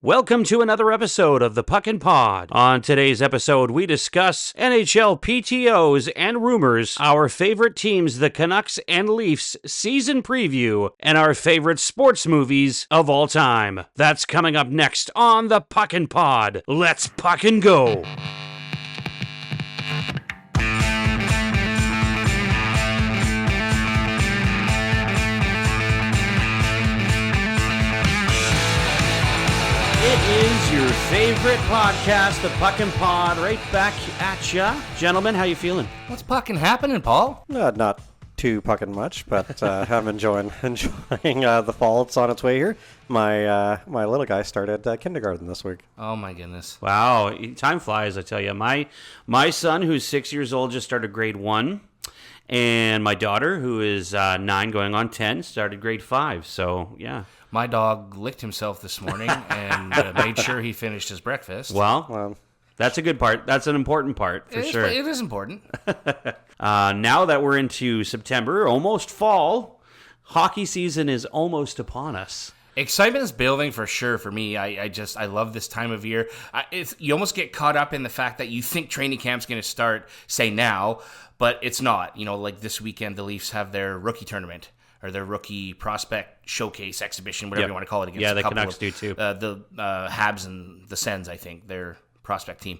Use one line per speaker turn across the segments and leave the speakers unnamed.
Welcome to another episode of the Puck and Pod. On today's episode, we discuss NHL PTOs and rumors, our favorite teams, the Canucks and Leafs season preview, and our favorite sports movies of all time. That's coming up next on the Puck and Pod. Let's puck and go. It is your favorite podcast, the Puck and Pod, right back at ya. Gentlemen, how you feeling?
What's pucking happening, Paul?
Not too pucking much, but I'm enjoying the fall. It's on its way here. My little guy started kindergarten this week.
Oh my goodness!
Wow, time flies, I tell you. My son, who's 6 years old, just started grade 1. And my daughter, who is 9 going on 10, started grade 5. So, yeah.
My dog licked himself this morning and made sure he finished his breakfast.
Well, that's a good part. That's an important part, for sure.
It is important.
Now that we're into September, almost fall, hockey season is almost upon us.
Excitement is building for sure for me. I love this time of year. You almost get caught up in the fact that you think training camp's going to start, say now, but it's not. You know, like this weekend, the Leafs have their rookie tournament. Or their rookie prospect showcase exhibition, whatever you want to call it. Against
the Canucks do too.
The Habs and the Sens, I think, their prospect team.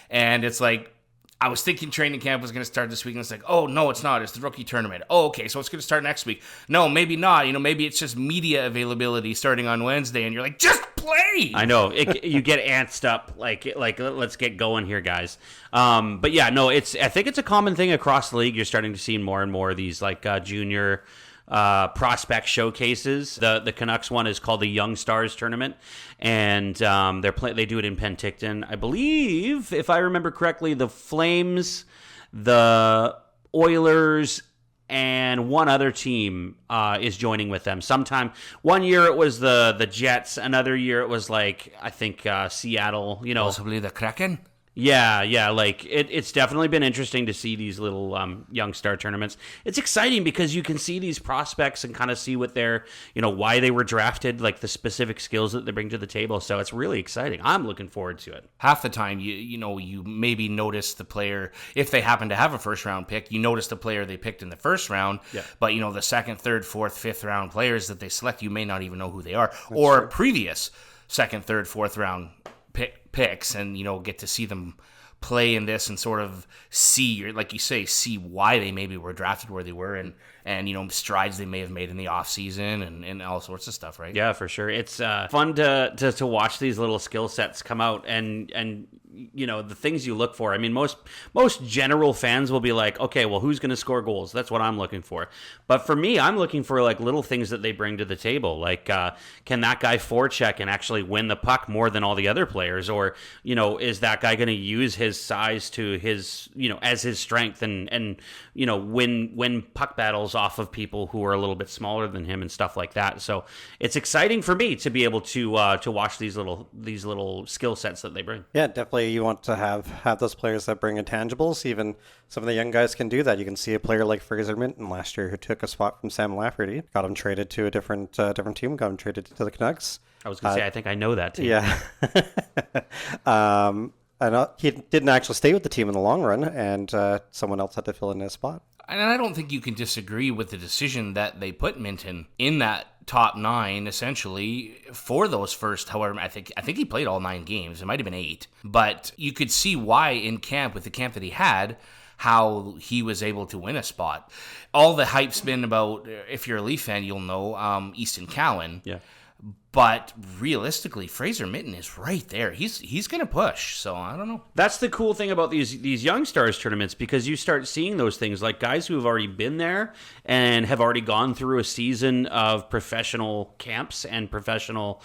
And it's like, I was thinking training camp was going to start this week, and it's like, oh, no, it's not. It's the rookie tournament. Oh, okay, so it's going to start next week. No, maybe not. You know, maybe it's just media availability starting on Wednesday, and you're like, just play!
I know. You get antsed up, like let's get going here, guys. But yeah, no, I think it's a common thing across the league. You're starting to see more and more of these, like, junior prospect showcases. The Canucks one is called the Young Stars Tournament, and they do it in Penticton. I believe, if I remember correctly, the Flames, the Oilers, and one other team is joining with them. Sometime one year it was the Jets, another year it was like I think Seattle. You know,
possibly the Kraken.
Yeah, like it's definitely been interesting to see these little young star tournaments. It's exciting because you can see these prospects and kind of see what they're, why they were drafted, like the specific skills that they bring to the table. So it's really exciting. I'm looking forward to it.
Half the time, you maybe notice the player, if they happen to have a first round pick, you notice the player they picked in the first round.
Yeah.
But the second, third, fourth, fifth round players that they select, you may not even know who they are. Or previous second, third, fourth round picks, and get to see them play in this and sort of see, like you say, see why they maybe were drafted where they were, and strides they may have made in the offseason and all sorts of stuff, right?
Yeah, for sure. It's fun to watch these little skill sets come out and the things you look for. I mean, most general fans will be like, okay, well, who's going to score goals? That's what I'm looking for. But for me, I'm looking for like little things that they bring to the table. Like, can that guy forecheck and actually win the puck more than all the other players? Or, is that guy going to use his size to his, as his strength and win puck battles off of people who are a little bit smaller than him and stuff like that. So it's exciting for me to be able to watch these little skill sets that they bring.
Yeah, definitely. You want to have those players that bring intangibles. Even some of the young guys can do that. You can see a player like Fraser Minton last year who took a spot from Sam Lafferty, got him traded to a different team, got him traded to the Canucks.
I was going to say, I think I know that team.
Yeah. He didn't actually stay with the team in the long run, and someone else had to fill in his spot.
And I don't think you can disagree with the decision that they put Minton in that top 9, essentially, for those first, however, I think he played all 9 games. It might have been 8. But you could see why in camp, with the camp that he had, how he was able to win a spot. All the hype's been about, if you're a Leaf fan, you'll know, Easton Cowan.
Yeah.
But realistically, Fraser Minton is right there. He's going to push. So I don't know.
That's the cool thing about these young stars tournaments, because you start seeing those things like guys who have already been there and have already gone through a season of professional camps and professional,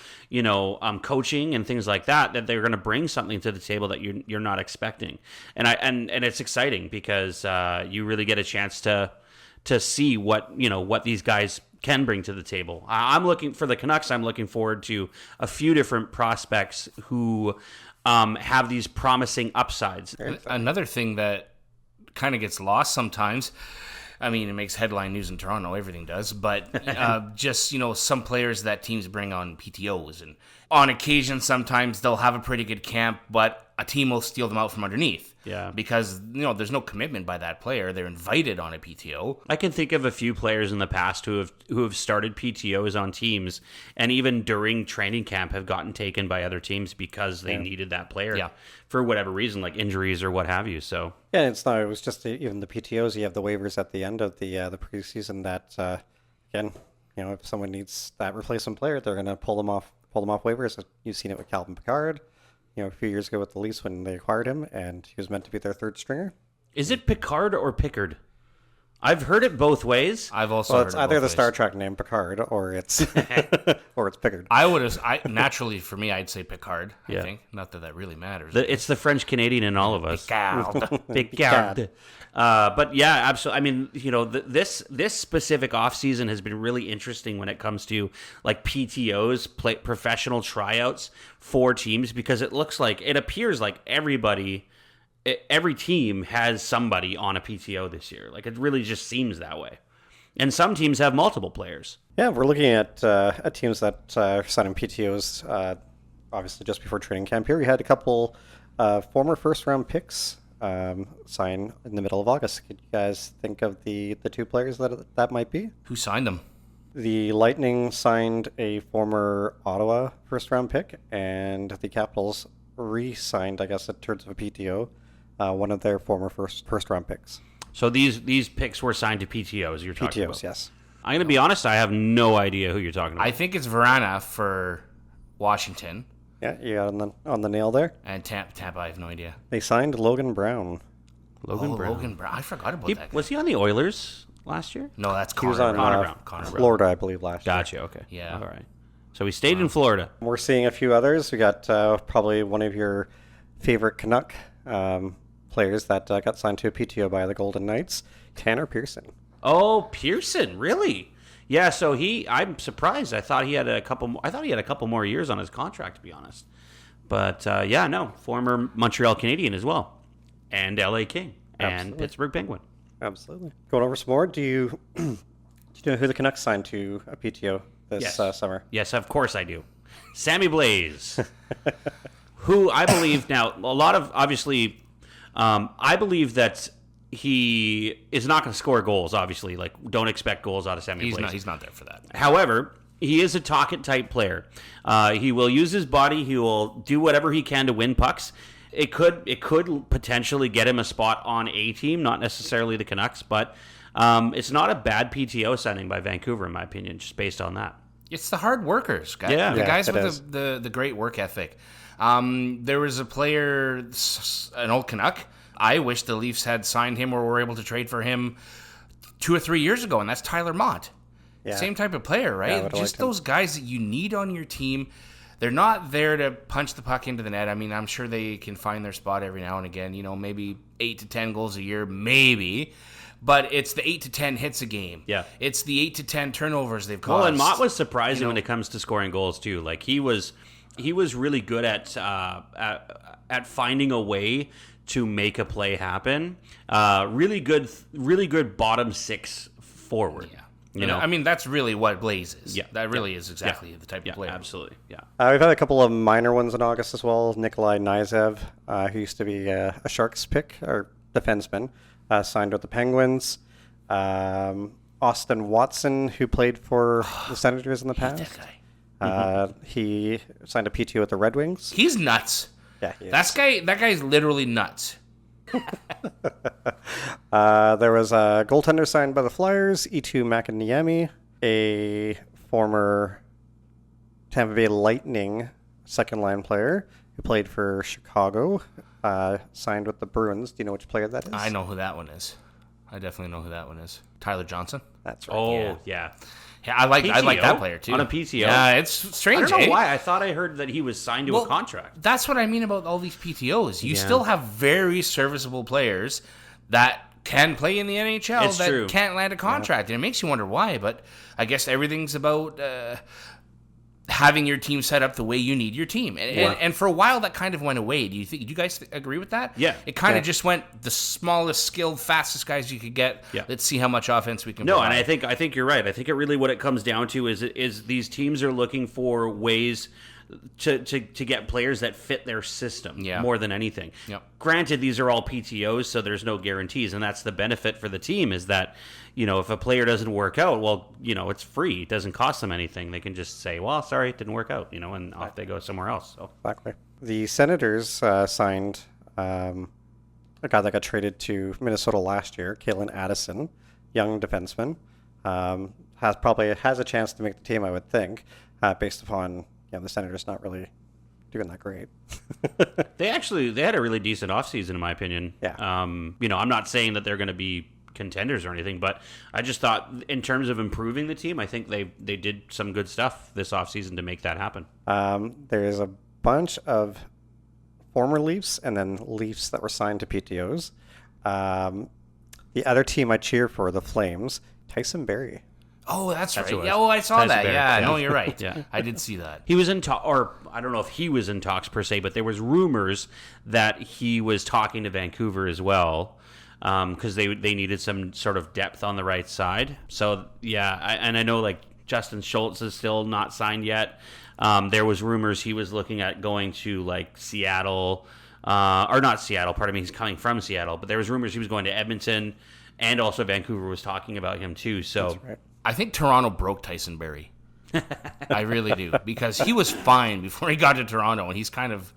coaching and things like that they're going to bring something to the table that you're not expecting. And it's exciting because you really get a chance to see what these guys can bring to the table. I'm looking for the Canucks. I'm looking forward to a few different prospects who have these promising upsides.
Another thing that kind of gets lost sometimes, I mean, it makes headline news in Toronto. Everything does. But just, some players that teams bring on PTOs. And on occasion, sometimes they'll have a pretty good camp, but a team will steal them out from underneath.
Yeah.
Because, there's no commitment by that player. They're invited on a PTO.
I can think of a few players in the past who have started PTOs on teams, and even during training camp have gotten taken by other teams because they needed that player for whatever reason, like injuries or what have you. So
Yeah, it was just even the PTOs. You have the waivers at the end of the preseason that again, if someone needs that replacement player, they're going to pull them off waivers. You've seen it with Calvin Pickard. A few years ago with the Leafs when they acquired him, and he was meant to be their third stringer.
is it Picard or Pickard? I've heard it both ways.
I've also
Well,
heard
it's
it
either
both
the
ways.
Star Trek name Picard or it's or it's Pickard.
Naturally, for me, I'd say Picard, I think. Not that really matters.
It's the French Canadian in all of us.
Picard.
Picard. But yeah, absolutely. I mean, this specific offseason has been really interesting when it comes to like PTOs, professional tryouts for teams, because it appears like every team has somebody on a PTO this year. Like, it really just seems that way. And some teams have multiple players.
Yeah, we're looking at teams that are signing PTOs. Obviously, just before training camp here, we had a couple former first-round picks sign in the middle of August. Could you guys think of the two players that might be?
Who signed them?
The Lightning signed a former Ottawa first-round pick, and the Capitals re-signed, I guess, in terms of a PTO, one of their former first-round picks.
So these picks were signed to PTOs you're talking about?
PTOs, yes.
I'm going to be honest, I have no idea who you're talking about.
I think it's Verana for Washington.
Yeah, you got on the nail there.
And Tampa, I have no idea.
They signed Logan Brown.
Logan Brown.
Logan Brown. I forgot about that guy.
Was he on the Oilers last year?
No, that's
He
Connor
was on
Brown. Connor Brown.
Florida, I believe, last year.
Gotcha, okay.
Yeah.
All right. So he stayed in Florida.
We're seeing a few others. We got probably one of your favorite Canuck players that got signed to a PTO by the Golden Knights, Tanner Pearson.
Oh, Pearson, really? Yeah, so I'm surprised. I thought he had a couple more years on his contract, to be honest. But former Montreal Canadian as well, and LA King, and
Absolutely.
Pittsburgh Penguin.
Absolutely. Going over some more, do you know who the Canucks signed to a PTO this summer?
Yes, of course I do. Sammy Blaze, who I believe now, a lot of, obviously, I believe that he is not going to score goals, obviously. Like, don't expect goals out of Sammy Blaze.
He's not there for that.
However, he is a talk-it-type player. He will use his body. He will do whatever he can to win pucks. It could potentially get him a spot on a team, not necessarily the Canucks, but it's not a bad PTO signing by Vancouver, in my opinion, just based on that.
It's the hard workers, guys.
Yeah.
The guys
it is.
with the great work ethic. There was a player, an old Canuck. I wish the Leafs had signed him or were able to trade for him 2 or 3 years ago, and that's Tyler Mott.
Yeah.
Same type of player, right?
would've
Just
liked him.
those guys that you need on your team. They're not there to punch the puck into the net. I mean, I'm sure they can find their spot every now and again. Maybe 8 to 10 goals a year, maybe. But it's the 8 to 10 hits a game.
Yeah.
It's the 8 to 10 turnovers they've caused.
Well, and Mott was surprising when it comes to scoring goals too. Like, he was really good at finding a way to make a play happen. Really good bottom six forward.
Yeah.
You know,
I mean, that's really what Blaze is.
Yeah.
That really is exactly the type of player.
Absolutely. Yeah.
We've had a couple of minor ones in August as well. Nikolai Nizev, who used to be a Sharks pick, or defenseman, signed with the Penguins. Austin Watson, who played for the Senators in the past.
That guy.
He signed a PTO with the Red Wings.
He's nuts.
Yeah, he is.
That guy's literally nuts.
There was a goaltender signed by the Flyers, E2 Makiniemi, a former Tampa Bay Lightning second-line player who played for Chicago, signed with the Bruins. Do you know which player that is?
I know who that one is. I definitely know who that one is. Tyler Johnson.
That's right.
Oh, yeah.
Yeah, I like
PTO?
that player too.
On a PTO?
Yeah, it's strange.
I don't know
eh?
why. I thought I heard that he was signed to a contract.
That's what I mean about all these PTOs. You still have very serviceable players that can play in the NHL
It's
that
true.
can't land a contract, and it makes you wonder why. But I guess everything's about having your team set up the way you need your team. And for a while, that kind of went away. Do you guys agree with that?
Yeah.
It kind of just went the smallest, skilled, fastest guys you could get.
Yeah.
Let's see how much offense we can
No,
provide.
and I think you're right. I think it really what it comes down to is these teams are looking for ways to get players that fit their system more than anything.
Yep.
Granted, these are all PTOs, so there's no guarantees, and that's the benefit for the team is that, if a player doesn't work out, well, it's free. It doesn't cost them anything. They can just say, well, sorry, it didn't work out, and off they go somewhere else. So.
Exactly. The Senators signed a guy that got traded to Minnesota last year, Kalen Addison, young defenseman. Has a chance to make the team, I would think, based upon the Senators not really doing that great.
They had a really decent offseason, in my opinion.
Yeah.
I'm not saying that they're going to be contenders or anything, but I just thought in terms of improving the team, I think they did some good stuff this offseason to make that happen.
There's a bunch of former Leafs and then Leafs that were signed to PTOs. The other team I cheer for, the Flames, Tyson Barrie.
Oh, that's right.
who it
Yeah,
was.
I saw
Tyson
that.
Barrie.
Yeah,
Yeah.
no, you're right.
Yeah.
I did see that.
He was in talk, or I don't know if he was in talks per se, but there was rumors that he was talking to Vancouver as well, because they needed some sort of depth on the right side. So yeah, I know like Justin Schultz is still not signed yet. There was rumors he was looking at going to like Seattle, or not Seattle. Pardon me, he's coming from Seattle, but there was rumors he was going to Edmonton, and also Vancouver was talking about him too. So.
That's right.
I think Toronto broke Tyson Barrie. I really do. Because he was fine before he got to Toronto, and he's kind of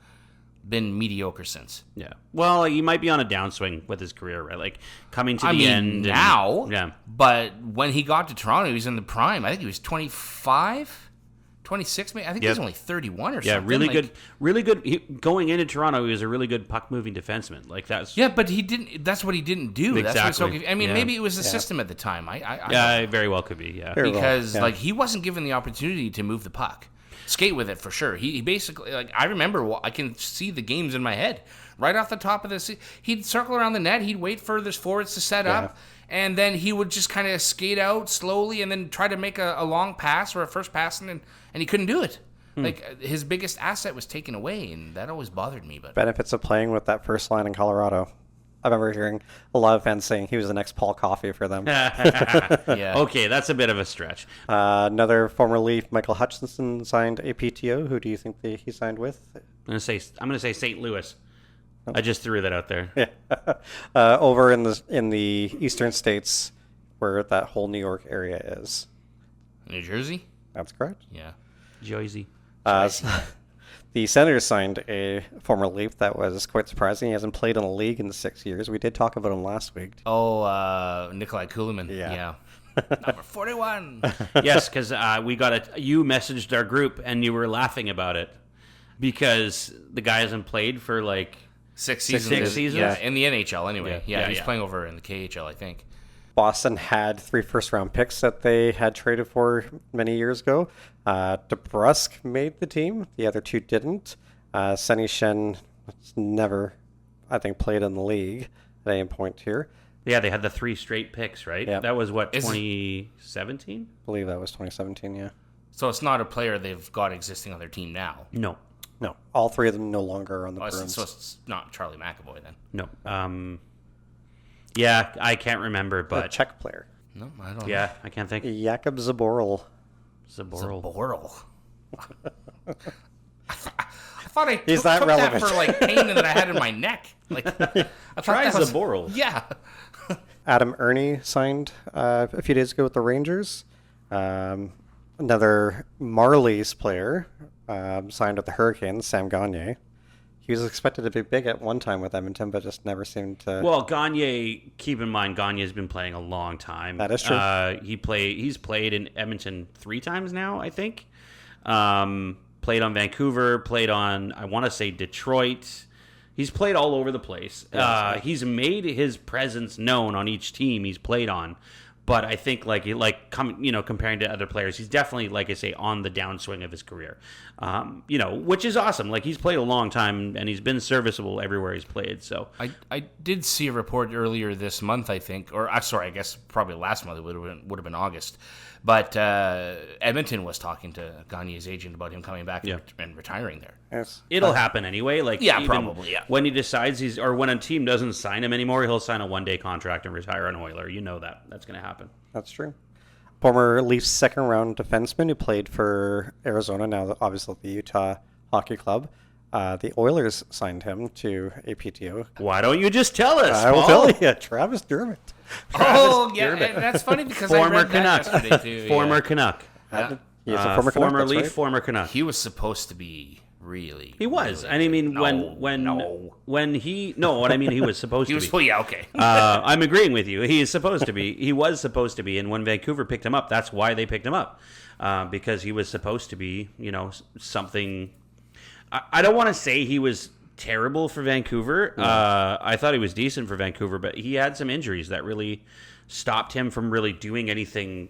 been mediocre since.
Yeah. Well, he might be on a downswing with his career, right? Like coming to the end
now.
Yeah.
But when he got to Toronto, he was in the prime. I think he was 25, 26, maybe. I think he was only 31 or something.
Yeah, really good. Going into Toronto, he was a really good puck-moving defenseman. Like that's.
Yeah, but he didn't. That's what he didn't do.
Exactly.
That's what's so. I mean,
Yeah.
maybe it was the system at the time.
Yeah, it very well could be. Yeah.
Very well,
because
yeah.
like he wasn't given the opportunity to move the puck, skate with it for sure. He basically like I remember I can see the games in my head right off the top of this. He'd circle around the net. He'd wait for the forwards to set up, and then he would just kind of skate out slowly and then try to make a long pass or a first pass, and he couldn't do it. Like his biggest asset was taken away, and that always bothered me. But
Benefits of playing with that first line in Colorado. I remember hearing a lot of fans saying he was the next Paul Coffey for them.
yeah,
Okay, that's a bit of a stretch.
Another former Leaf, Michael Hutchinson, signed a PTO. Who do you think he signed with?
I'm gonna say St. Louis. I just threw that out there.
Yeah. Over in the eastern states, where that whole New York area is.
New Jersey.
That's correct.
Yeah,
Jersey.
The Senators signed a former Leaf that was quite surprising. He hasn't played in the league in 6 years. We did talk about him last week.
Oh, Nikolai Kulemin.
Yeah.
Number 41.
Yes, because you messaged our group and you were laughing about it because the guy hasn't played for like
6 seasons.
6 seasons?
Yeah, in the NHL anyway.
Yeah,
He's
yeah.
playing over in the KHL, I think.
Boston had 3 first-round picks that they had traded for many years ago. DeBrusk made the team. The other 2 didn't. Sonny Shen never, I think, played in the league at any point here.
Yeah, they had the 3 straight picks, right?
Yeah.
That was what, 2017?
I believe that was 2017, yeah.
So it's not a player they've got existing on their team now.
No.
No, all 3 of them no longer are on the
Oh,
Bruins.
so it's not Charlie McAvoy then.
No. Yeah, I can't remember,
A
but
Czech player.
No, I don't know.
yeah, I can't think.
Jakob Zaboral.
Zaboral.
Zaboral. I thought I
Is
took
that
that
relevant?
for like pain that I had in my neck. Like, I thought
Try
that was-
Zaboral.
Yeah.
Adam Ernie signed a few days ago with the Rangers. Another Marlies player signed with the Hurricanes, Sam Gagner. He was expected to be big at one time with Edmonton, but just never seemed to.
Well, Gagne, keep in mind, Gagne's been playing a long time.
That is true.
He's played in Edmonton 3 times now, I think. Played on Vancouver, played on, I want to say, Detroit. He's played all over the place. He's made his presence known on each team he's played on. But I think, comparing to other players, he's definitely, like I say, on the downswing of his career. Which is awesome. Like, he's played a long time and he's been serviceable everywhere he's played. So
I did see a report earlier this month, I think, or sorry, I guess probably last month. It would have been August, but Edmonton was talking to Gagne's agent about him coming back and retiring there.
Yes.
it'll happen anyway. Like,
probably. Yeah.
When he decides when a team doesn't sign him anymore, he'll sign a 1-day contract and retire an Oiler. You know that's going to happen.
That's true. Former Leafs second-round defenseman who played for Arizona, now obviously the Utah Hockey Club. The Oilers signed him to a PTO.
Why don't you just tell us,
I will
Paul?
tell you, Travis Dermott.
And that's funny because
Former
I read
Canuck.
that yesterday too.
Former Canuck.
Yeah.
He's a former Canuck, that's
Leaf,
right.
former Canuck.
He was supposed to be really.
He was.
really
And I mean,
good.
when he was supposed to be.
Well, yeah, okay.
I'm agreeing with you. He is supposed to be. He was supposed to be. And when Vancouver picked him up, that's why they picked him up. Because he was supposed to be, something. I don't want to say he was terrible for Vancouver. I thought he was decent for Vancouver, but he had some injuries that really stopped him from really doing anything,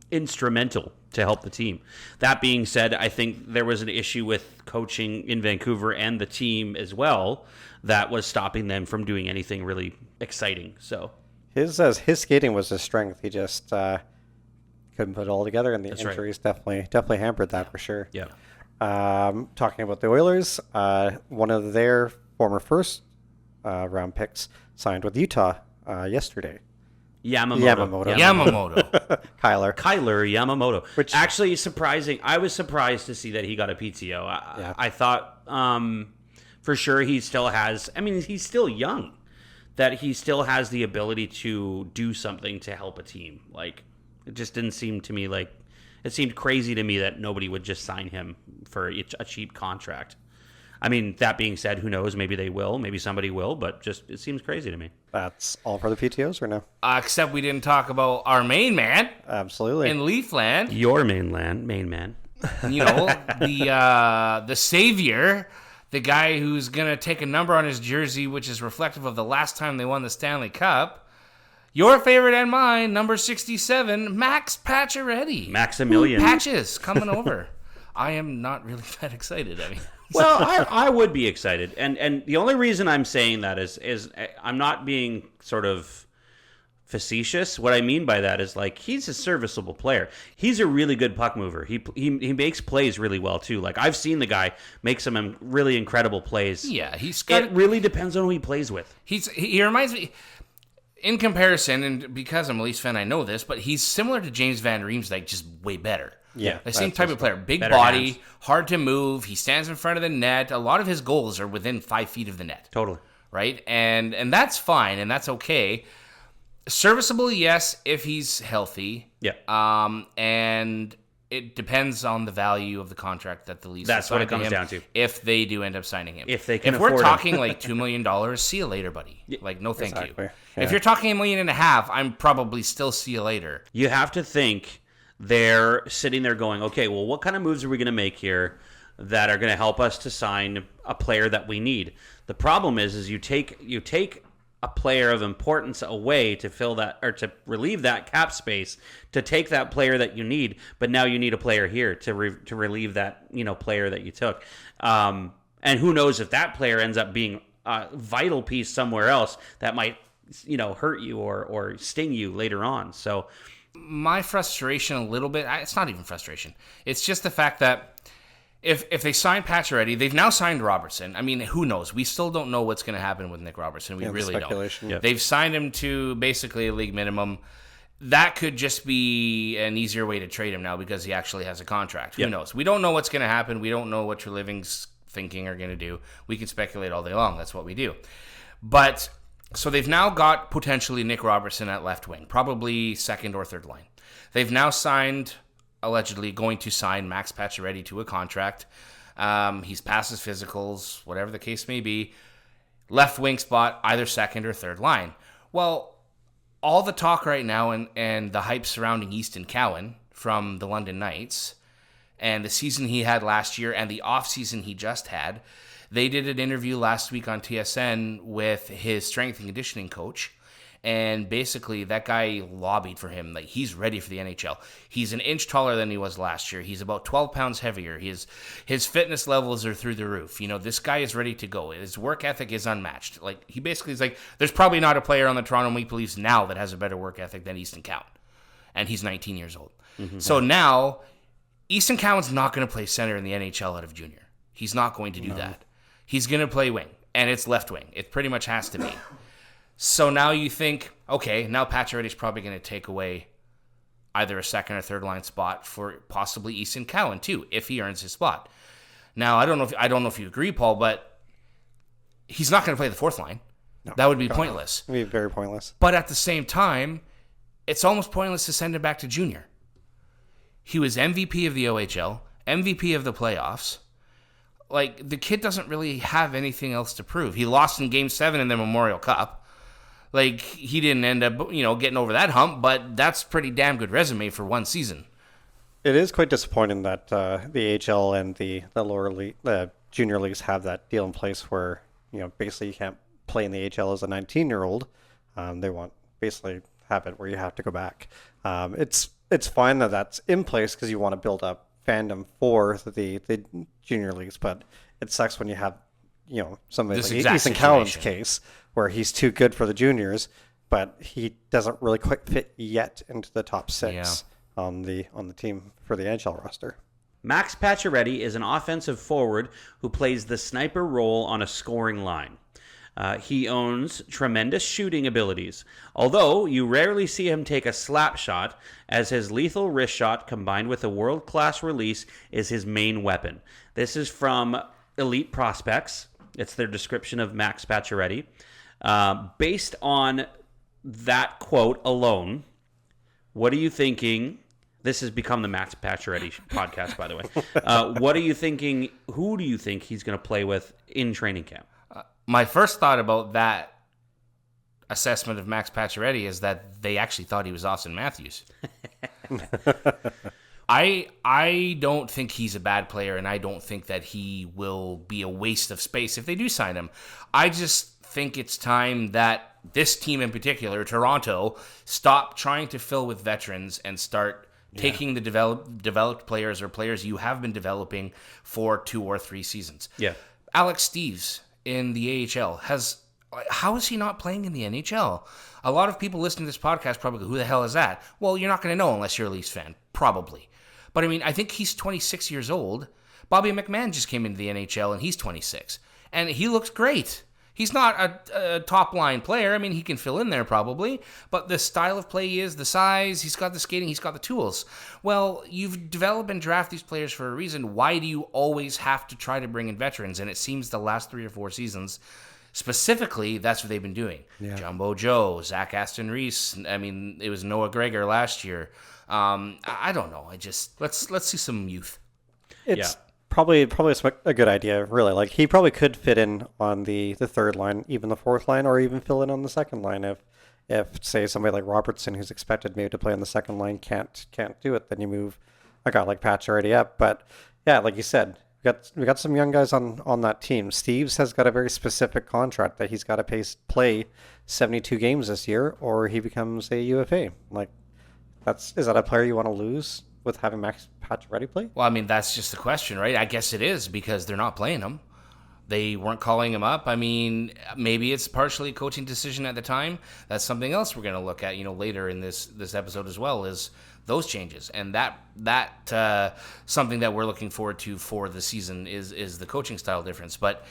instrumental to help the team. That being said, I think there was an issue with coaching in Vancouver and the team as well that was stopping them from doing anything really exciting. So
His skating was his strength. He just couldn't put it all together, and the injuries definitely hampered that for sure.
yeah.
Talking about the Oilers, one of their former first round picks signed with Utah yesterday.
Yamamoto.
Kyler
Yamamoto.
Which
actually surprising. I was surprised to see that he got a PTO. I thought for sure he still has. I mean, he's still young. That he still has the ability to do something to help a team. Like, it just didn't seem to me like. It seemed crazy to me that nobody would just sign him for a cheap contract. I mean, that being said, who knows? Maybe they will. Maybe somebody will. But just it seems crazy to me.
That's all for the PTOs right now.
Except we didn't talk about our main man
Absolutely.
in Leafland.
Your main man.
The savior, the guy who's going to take a number on his jersey, which is reflective of the last time they won the Stanley Cup. Your favorite and mine, number 67, Max Pacioretty.
Maximilian.
Patches coming over. I am not really that excited. I mean,
well, I would be excited, and the only reason I'm saying that is I'm not being sort of facetious. What I mean by that is, like, he's a serviceable player. He's a really good puck mover. He makes plays really well too. Like, I've seen the guy make some really incredible plays.
yeah,
It really depends on who he plays with.
He reminds me. In comparison, and because I'm a Leafs fan, I know this, but he's similar to James Van Riemsdyk, just way better.
Yeah,
The same type of player. Big
better
body,
hands.
hard to move. He stands in front of the net. A lot of his goals are within 5 feet of the net.
Totally.
Right? And that's fine, and that's okay. Serviceable, yes, if he's healthy.
Yeah.
And it depends on the value of the contract that the Leafs
That's what it
assign
comes
him
down to.
if they do end up signing him.
If they can
If we're
afford him.
talking like $2 million, see you later, buddy. Like, no thank
Exactly.
you.
Yeah.
If you're talking $1.5 million, I'm probably still see you later.
You have to think they're sitting there going, okay, well, what kind of moves are we going to make here that are going to help us to sign a player that we need? The problem is you take a player of importance away to fill that, or to relieve that cap space, to take that player that you need, but now you need a player here to relieve that player that you took. And who knows if that player ends up being a vital piece somewhere else that might hurt you or sting you later on. So
My frustration a little bit, it's not even frustration. It's just the fact that if they sign Pacioretty, they've now signed Robertson. I mean, who knows? We still don't know what's going to happen with Nick Robertson. We really don't.
Yeah.
They've signed him to basically a league minimum. That could just be an easier way to trade him now because he actually has a contract. Who knows? We don't know what's going to happen. We don't know what Treliving's thinking are going to do. We can speculate all day long. That's what we do. But so they've now got potentially Nick Robertson at left wing, probably second or third line. They've now signed, allegedly going to sign Max Pacioretty to a contract. He's passed his physicals, whatever the case may be. Left wing spot, either second or third line. Well, all the talk right now and the hype surrounding Easton Cowan from the London Knights and the season he had last year and the offseason he just had, they did an interview last week on TSN with his strength and conditioning coach, And basically, that guy lobbied for him. Like, he's ready for the NHL. He's an inch taller than he was last year. He's about 12 pounds heavier. His fitness levels are through the roof. This guy is ready to go. His work ethic is unmatched. Like, he basically is like, there's probably not a player on the Toronto Maple Leafs now that has a better work ethic than Easton Cowan. And he's 19 years old. Mm-hmm. So now, Easton Cowan's not going to play center in the NHL out of junior. He's not going to do that. He's going to play wing, and it's left wing. It pretty much has to be. So now you think, okay, now Pacioretty's probably going to take away either a second or third line spot for possibly Easton Cowan too, if he earns his spot. Now I don't know if you agree, Paul, but he's not going to play the fourth line. No, that would be pointless.
It would be very pointless.
But at the same time, it's almost pointless to send him back to junior. He was MVP of the OHL, MVP of the playoffs. Like, the kid doesn't really have anything else to prove. He lost in Game 7 in the Memorial Cup. Like, he didn't end up, getting over that hump, but that's pretty damn good resume for one season.
It is quite disappointing that the AHL and the lower league, junior leagues have that deal in place where, basically you can't play in the AHL as a 19-year-old. They want basically have it where you have to go back. It's fine that that's in place because you want to build up fandom for the junior leagues, but it sucks when you have somebody like Easton Cowan's case where he's too good for the juniors, but he doesn't really quite fit yet into the top six on the team for the NHL roster.
Max Pacioretty is an offensive forward who plays the sniper role on a scoring line. He owns tremendous shooting abilities, although you rarely see him take a slap shot, as his lethal wrist shot combined with a world-class release is his main weapon. This is from Elite Prospects. It's their description of Max Pacioretty. Based on that quote alone, what are you thinking? This has become the Max Pacioretty podcast, by the way. What are you thinking? Who do you think he's going to play with in training camp?
My first thought about that assessment of Max Pacioretty is that they actually thought he was Austin Matthews. I don't think he's a bad player, and I don't think that he will be a waste of space if they do sign him. I just think it's time that this team in particular, Toronto, stop trying to fill with veterans and start taking the developed players or players you have been developing for 2 or 3 seasons.
Yeah.
Alex Steeves in the AHL how is he not playing in the NHL? A lot of people listening to this podcast probably go, who the hell is that? Well, you're not going to know unless you're a Leafs fan, probably. But I mean, I think he's 26 years old. Bobby McMahon just came into the NHL and he's 26. And he looks great. He's not a top-line player. I mean, he can fill in there probably. But the style of play he is, the size, he's got the skating, he's got the tools. Well, you've developed and drafted these players for a reason. Why do you always have to try to bring in veterans? And it seems the last 3 or 4 seasons, specifically, that's what they've been doing. Yeah. Jumbo Joe, Zach Aston Reese. I mean, it was Noah Gregor last year. I don't know. Let's see some youth.
It's probably a good idea, really. Like, he probably could fit in on the third line, even the fourth line, or even fill in on the second line. If say somebody like Robertson, who's expected maybe to play on the second line, can't do it, then you move a guy like Pacioretty up. But yeah, like you said, we got some young guys on that team. Steeves has got a very specific contract that he's got to play 72 games this year, or he becomes a UFA. Like, is that a player you want to lose with having Max Pacioretty play?
Well, I mean, that's just the question, right? I guess it is, because they're not playing him. They weren't calling him up. I mean, maybe it's partially a coaching decision at the time. That's something else we're going to look at, later in this episode as well, is those changes. And that something that we're looking forward to for the season is the coaching style difference. But,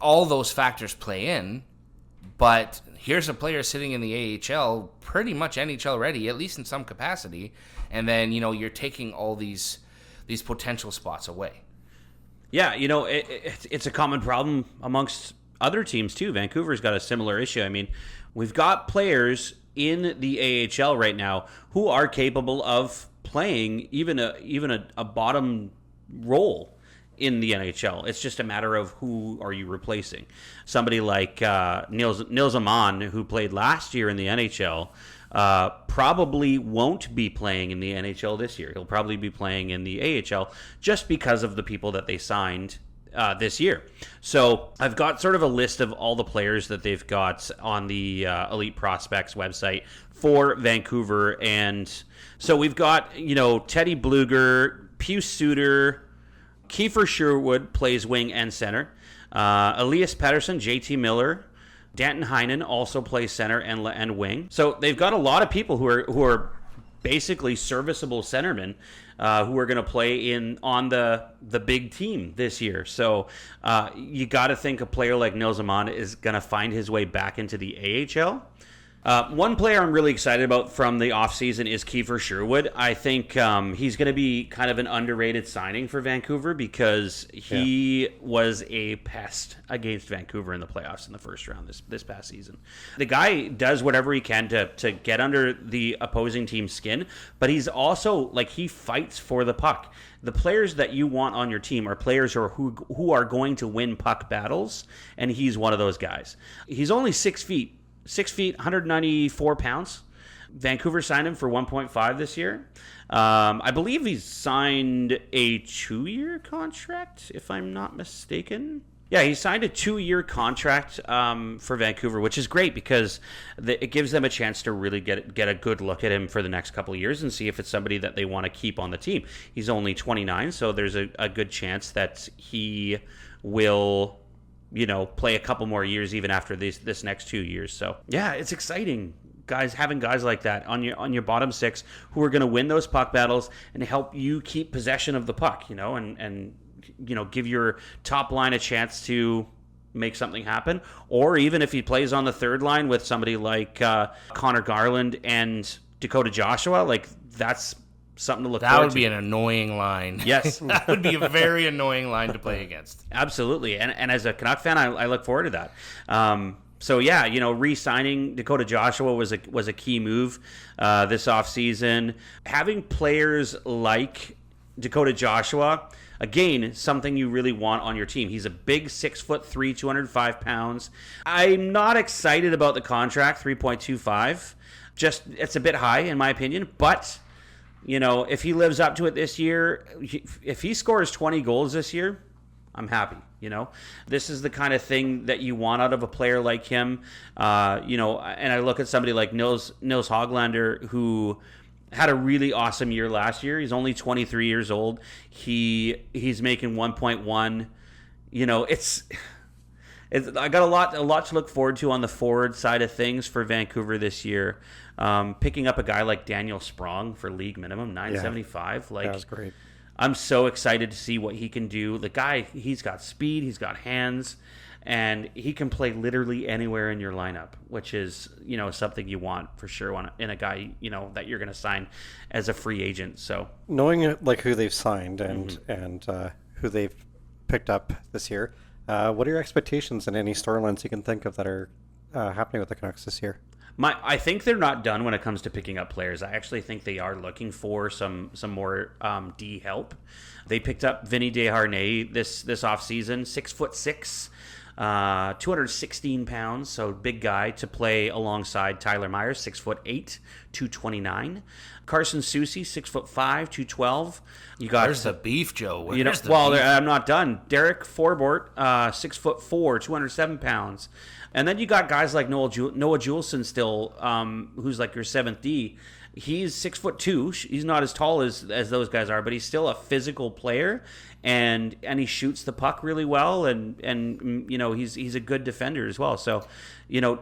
all those factors play in. But here's a player sitting in the AHL, pretty much NHL ready, at least in some capacity. And then, you're taking all these potential spots away.
Yeah, it's a common problem amongst other teams too. Vancouver's got a similar issue. I mean, we've got players in the AHL right now who are capable of playing even a bottom role in the NHL. It's just a matter of who are you replacing. Somebody like Nils Aman, who played last year in the NHL, probably won't be playing in the NHL this year. He'll probably be playing in the AHL just because of the people that they signed this year. So I've got sort of a list of all the players that they've got on the Elite Prospects website for Vancouver. And so we've got, Teddy Bluger, Pius Suter, Kiefer Sherwood plays wing and center. Elias Pettersson, JT Miller, Danton Heinen also plays center and wing. So they've got a lot of people who are basically serviceable centermen who are going to play on the big team this year. So you got to think a player like Nils Aman is going to find his way back into the AHL. One player I'm really excited about from the offseason is Kiefer Sherwood. I think he's going to be kind of an underrated signing for Vancouver because he was a pest against Vancouver in the playoffs in the first round this past season. The guy does whatever he can to get under the opposing team's skin, but he's also, he fights for the puck. The players that you want on your team are players who are going to win puck battles, and he's one of those guys. He's only 6 feet, 194 pounds. Vancouver signed him for 1.5 this year. I believe he's signed a 2-year contract, if I'm not mistaken. Yeah, he signed a 2-year contract for Vancouver, which is great because it gives them a chance to really get a good look at him for the next couple of years and see if it's somebody that they want to keep on the team. He's only 29, so there's a good chance that he will play a couple more years even after this next 2 years. So yeah, it's exciting, guys, having guys like that on your bottom six who are going to win those puck battles and help you keep possession of the puck, and give your top line a chance to make something happen. Or even if he plays on the third line with somebody like Connor Garland and Dakota Joshua, that's something to look forward to.
That would be an annoying line.
Yes.
That would be a very annoying line to play against.
Absolutely. And as a Canuck fan, I look forward to that. So yeah, re-signing Dakota Joshua was a key move this offseason. Having players like Dakota Joshua, again, something you really want on your team. He's a big 6'3", 205 pounds. I'm not excited about the contract, 3.25. Just, it's a bit high in my opinion, but if he lives up to it this year, if he scores 20 goals this year, I'm happy. This is the kind of thing that you want out of a player like him. And I look at somebody like Nils Hoglander, who had a really awesome year last year. He's only 23 years old. He's making 1.1. I got a lot to look forward to on the forward side of things for Vancouver this year. Picking up a guy like Daniel Sprong for league minimum, $975.
That was great.
I'm so excited to see what he can do. The guy, he's got speed, he's got hands, and he can play literally anywhere in your lineup, which is, something you want for sure in a guy, that you're going to sign as a free agent. So
knowing who they've signed and who they've picked up this year, what are your expectations and any storylines you can think of that are happening with the Canucks this year?
I think they're not done when it comes to picking up players. I actually think they are looking for some more D help. They picked up Vinny Desharnais this offseason, 6'6", 216 pounds, so big guy to play alongside Tyler Myers, 6'8", 229. Carson Soucy, 6'5", 212. You got
Where's the beef, Joe? Beef?
I'm not done. Derek Forbort, 6'4", 207 pounds. And then you got guys like Noah Juleson still, who's like your 7th D. He's 6'2". He's not as tall as those guys are, but he's still a physical player, and he shoots the puck really well, and he's a good defender as well. So,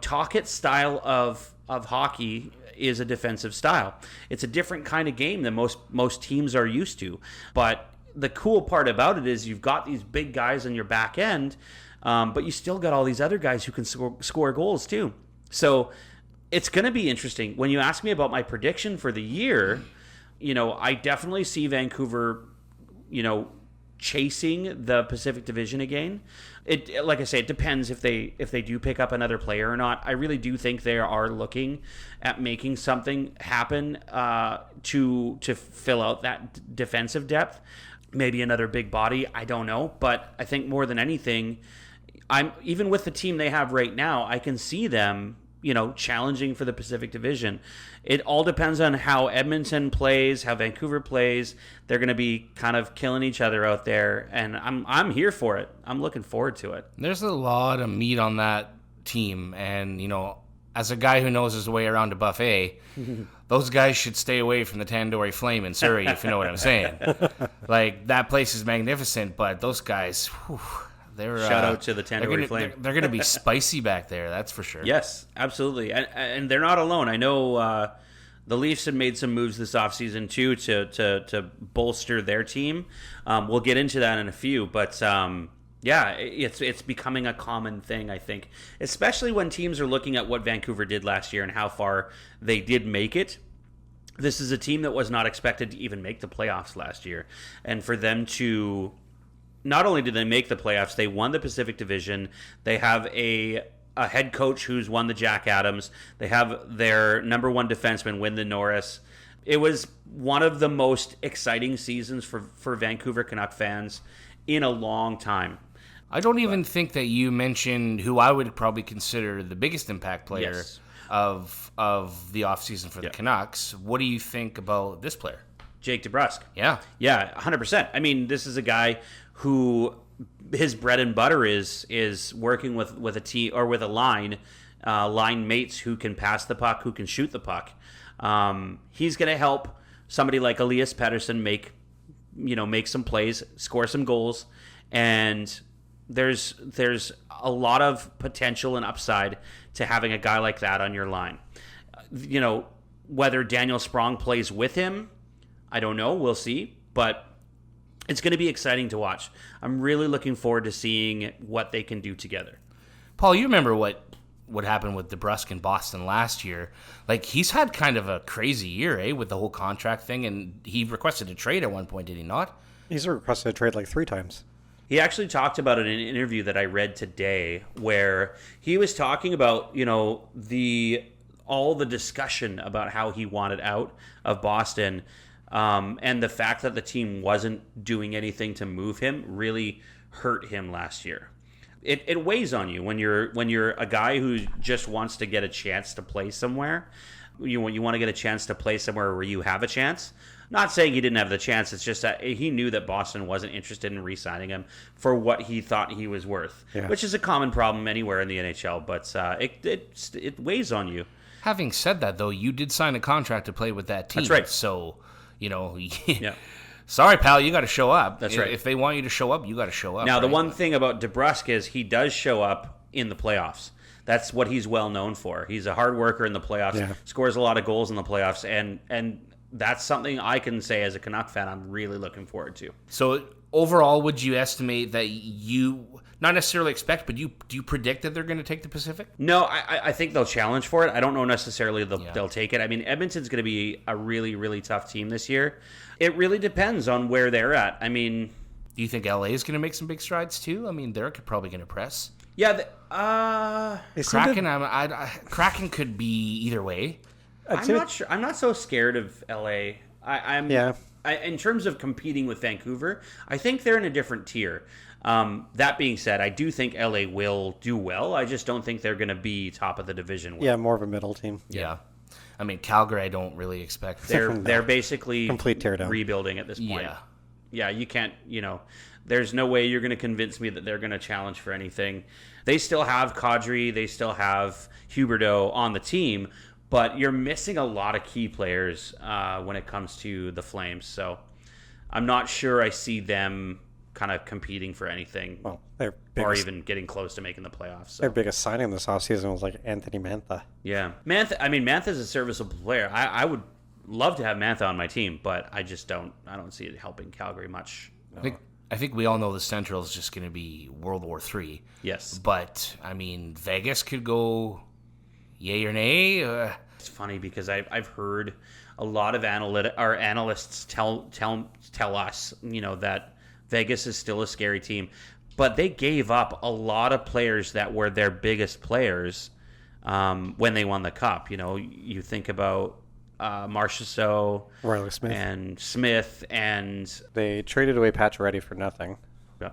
Tocchet's style of hockey is a defensive style. It's a different kind of game than most teams are used to. But the cool part about it is you've got these big guys on your back end, but you still got all these other guys who can score goals too. So it's going to be interesting. When you ask me about my prediction for the year, I definitely see Vancouver, chasing the Pacific Division again. It, like I say, it depends if they do pick up another player or not. I really do think they are looking at making something happen to fill out that defensive depth. Maybe another big body, I don't know. But I think more than anything, even with the team they have right now, I can see them, challenging for the Pacific Division. It all depends on how Edmonton plays, how Vancouver plays. They're going to be kind of killing each other out there, and I'm here for it. I'm looking forward to it.
There's a lot of meat on that team, and as a guy who knows his way around a buffet, those guys should stay away from the Tandoori Flame in Surrey, if you know what I'm saying. Like, that place is magnificent, but those guys, they're
shout out to the Tandoori Flame.
They're going to be spicy back there, that's for sure.
Yes, absolutely, and they're not alone. I know the Leafs have made some moves this offseason too to bolster their team. We'll get into that in a few, but. Yeah, it's becoming a common thing, I think, especially when teams are looking at what Vancouver did last year and how far they did make it. This is a team that was not expected to even make the playoffs last year. And for them to, not only did they make the playoffs, they won the Pacific Division. They have a head coach who's won the Jack Adams. They have their number one defenseman win the Norris. It was one of the most exciting seasons for Vancouver Canuck fans in a long time.
I don't even think that you mentioned who I would probably consider the biggest impact player of the offseason for the Canucks. What do you think about this player?
Jake DeBrusk.
Yeah,
100%. I mean, this is a guy who his bread and butter is working with a team or with a line mates who can pass the puck, who can shoot the puck. He's going to help somebody like Elias Pettersson make some plays, score some goals, and there's a lot of potential and upside to having a guy like that on your line. Whether Daniel Sprong plays with him, I don't know. We'll see. But it's going to be exciting to watch. I'm really looking forward to seeing what they can do together.
Paul, you remember what happened with DeBrusk in Boston last year? Like, he's had kind of a crazy year, with the whole contract thing, and he requested a trade at one point, did he not?
He's requested a trade like 3 times.
He actually talked about it in an interview that I read today, where he was talking about, all the discussion about how he wanted out of Boston, and the fact that the team wasn't doing anything to move him really hurt him last year. It weighs on you when you're a guy who just wants to get a chance to play somewhere. You want to get a chance to play somewhere where you have a chance. Not saying he didn't have the chance. It's just that he knew that Boston wasn't interested in re-signing him for what he thought he was worth, which is a common problem anywhere in the NHL. But it weighs on you.
Having said that, though, you did sign a contract to play with that team.
That's right.
So, sorry, pal, you got to show up.
That's right.
If they want you to show up, you got to show up.
Now, the one thing about DeBrusk is he does show up in the playoffs. That's what he's well known for. He's a hard worker in the playoffs, scores a lot of goals in the playoffs, and that's something I can say as a Canuck fan I'm really looking forward to.
So overall, would you estimate that you not necessarily expect, but do you predict that they're going to take the Pacific?
No, I think they'll challenge for it. I don't know necessarily they'll take it. I mean, Edmonton's going to be a really, really tough team this year. It really depends on where they're at. I mean,
do you think LA is going to make some big strides too? I mean, they're probably going to press.
Yeah,
Kraken. Kraken could be either way.
I'm not sure. I'm not so scared of LA. In terms of competing with Vancouver, I think they're in a different tier. That being said, I do think LA will do well. I just don't think they're going to be top of the division.
Yeah, more of a middle team.
Yeah. I mean, Calgary, I don't really expect.
They're basically
complete teardown,
rebuilding at this point. Yeah, you can't. There's no way you're going to convince me that they're going to challenge for anything. They still have Kadri, they still have Huberdeau on the team, but you're missing a lot of key players when it comes to the Flames. So I'm not sure I see them kind of competing for anything, or even getting close to making the playoffs. So.
Their biggest signing this offseason was like Anthony Mantha.
Yeah, Mantha's a serviceable player. I would love to have Mantha on my team, but I just don't. I don't see it helping Calgary much. No.
I think we all know the Central is just going to be World War III.
Yes,
but I mean, Vegas could go yay or nay.
It's funny because I've heard a lot of analysts tell us, that Vegas is still a scary team, but they gave up a lot of players that were their biggest players when they won the Cup. You think about Marchessault,
Riley Smith,
and Smith, and
they traded away Pacioretty for nothing.
Yeah,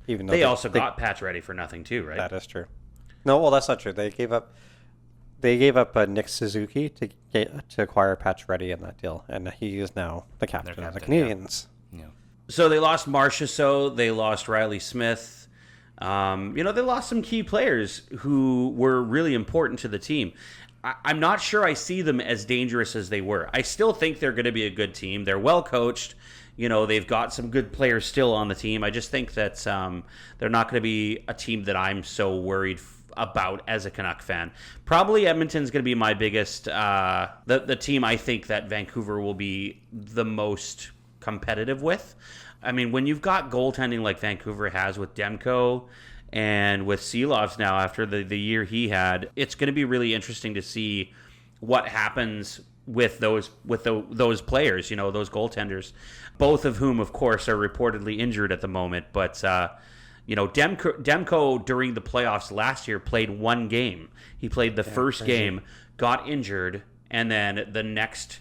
even though
they also got Pacioretty for nothing too, right?
That is true. No, well, that's not true. They gave up They gave up Nick Suzuki to acquire Pacioretty in that deal, and he is now the captain of the Canadiens.
Yeah.
So they lost Marchessault, they lost Riley Smith. They lost some key players who were really important to the team. I'm not sure I see them as dangerous as they were. I still think they're going to be a good team. They're well coached. They've got some good players still on the team. I just think that they're not going to be a team that I'm so worried about as a Canuck fan. Probably Edmonton's going to be my biggest, the team I think that Vancouver will be the most competitive with. I mean, when you've got goaltending like Vancouver has with Demko and with Seelovs now after the year he had, it's going to be really interesting to see what happens with those players, those goaltenders, both of whom, of course, are reportedly injured at the moment. But Demko during the playoffs last year played one game. He played the first game, got injured, and then the next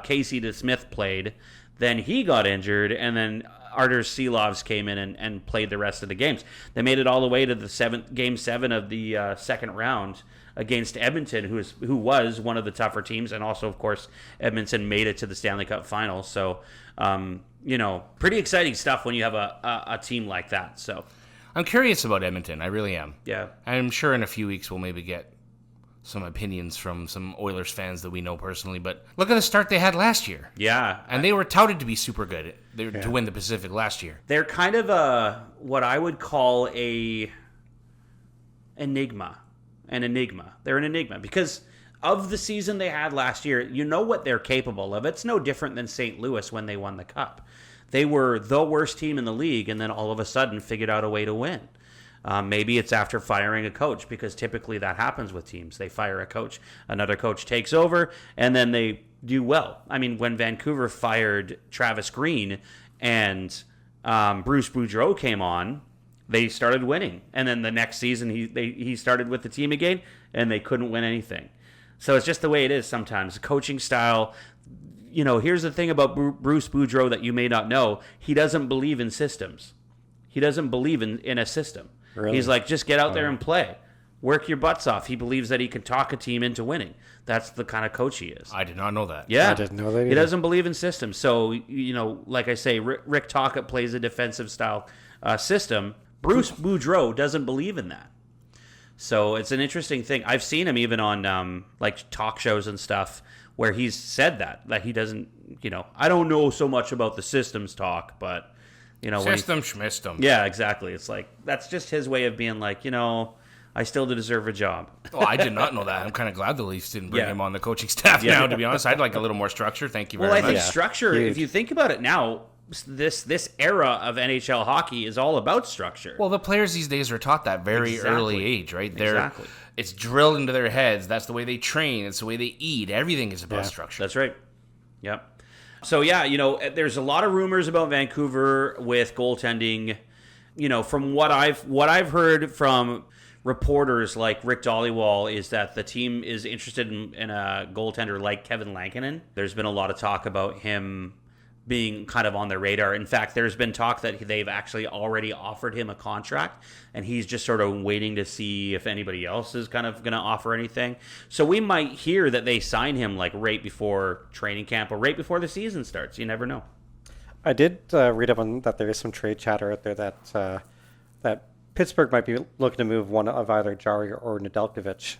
Casey DeSmith played. Then he got injured, and then Artur Seelovs came in and played the rest of the games. They made it all the way to the game 7 of the second round against Edmonton, who was one of the tougher teams, and also, of course, Edmonton made it to the Stanley Cup final. So, pretty exciting stuff when you have a team like that. So,
I'm curious about Edmonton. I really am.
Yeah,
I'm sure in a few weeks we'll maybe get some opinions from some Oilers fans that we know personally, but look at the start they had last year.
Yeah.
And they were touted to be super good to win the Pacific last year.
They're kind of what I would call an enigma. They're an enigma because of the season they had last year. You know what they're capable of. It's no different than St. Louis when they won the Cup. They were the worst team in the league and then all of a sudden figured out a way to win. Maybe it's after firing a coach, because typically that happens with teams. They fire a coach, another coach takes over, and then they do well. I mean, when Vancouver fired Travis Green and Bruce Boudreau came on, they started winning. And then the next season, he started with the team again, and they couldn't win anything. So it's just the way it is sometimes. The coaching style, here's the thing about Bruce Boudreau that you may not know. He doesn't believe in systems. He doesn't believe in a system. Really? He's like, just get out there and play. Work your butts off. He believes that he can talk a team into winning. That's the kind of coach he is.
I did not know that.
Yeah.
I didn't know that either.
He doesn't believe in systems. So, like I say, Rick Tocchet plays a defensive style system. Bruce Boudreau doesn't believe in that. So it's an interesting thing. I've seen him even on talk shows and stuff where he's said that he doesn't, I don't know so much about the systems talk, but...
System schmistem.
Yeah, exactly. It's like, that's just his way of being like, I still deserve a job.
Well, I did not know that. I'm kind of glad the Leafs didn't bring him on the coaching staff now, to be honest. I'd like a little more structure. Thank you very much.
Well, I think structure, if you think about it now, this era of NHL hockey is all about structure.
Well, the players these days are taught that very early age, right?
Exactly.
It's drilled into their heads. That's the way they train. It's the way they eat. Everything is about structure.
That's right. Yep. So, there's a lot of rumors about Vancouver with goaltending. From what I've heard from reporters like Rick Dollywall is that the team is interested in a goaltender like Kevin Lankinen. There's been a lot of talk about him being kind of on their radar. In fact, there's been talk that they've actually already offered him a contract, and he's just sort of waiting to see if anybody else is kind of going to offer anything. So we might hear that they sign him right before training camp or right before the season starts. You never know.
I did read up on that there is some trade chatter out there that Pittsburgh might be looking to move one of either Jari or Nedeljkovic.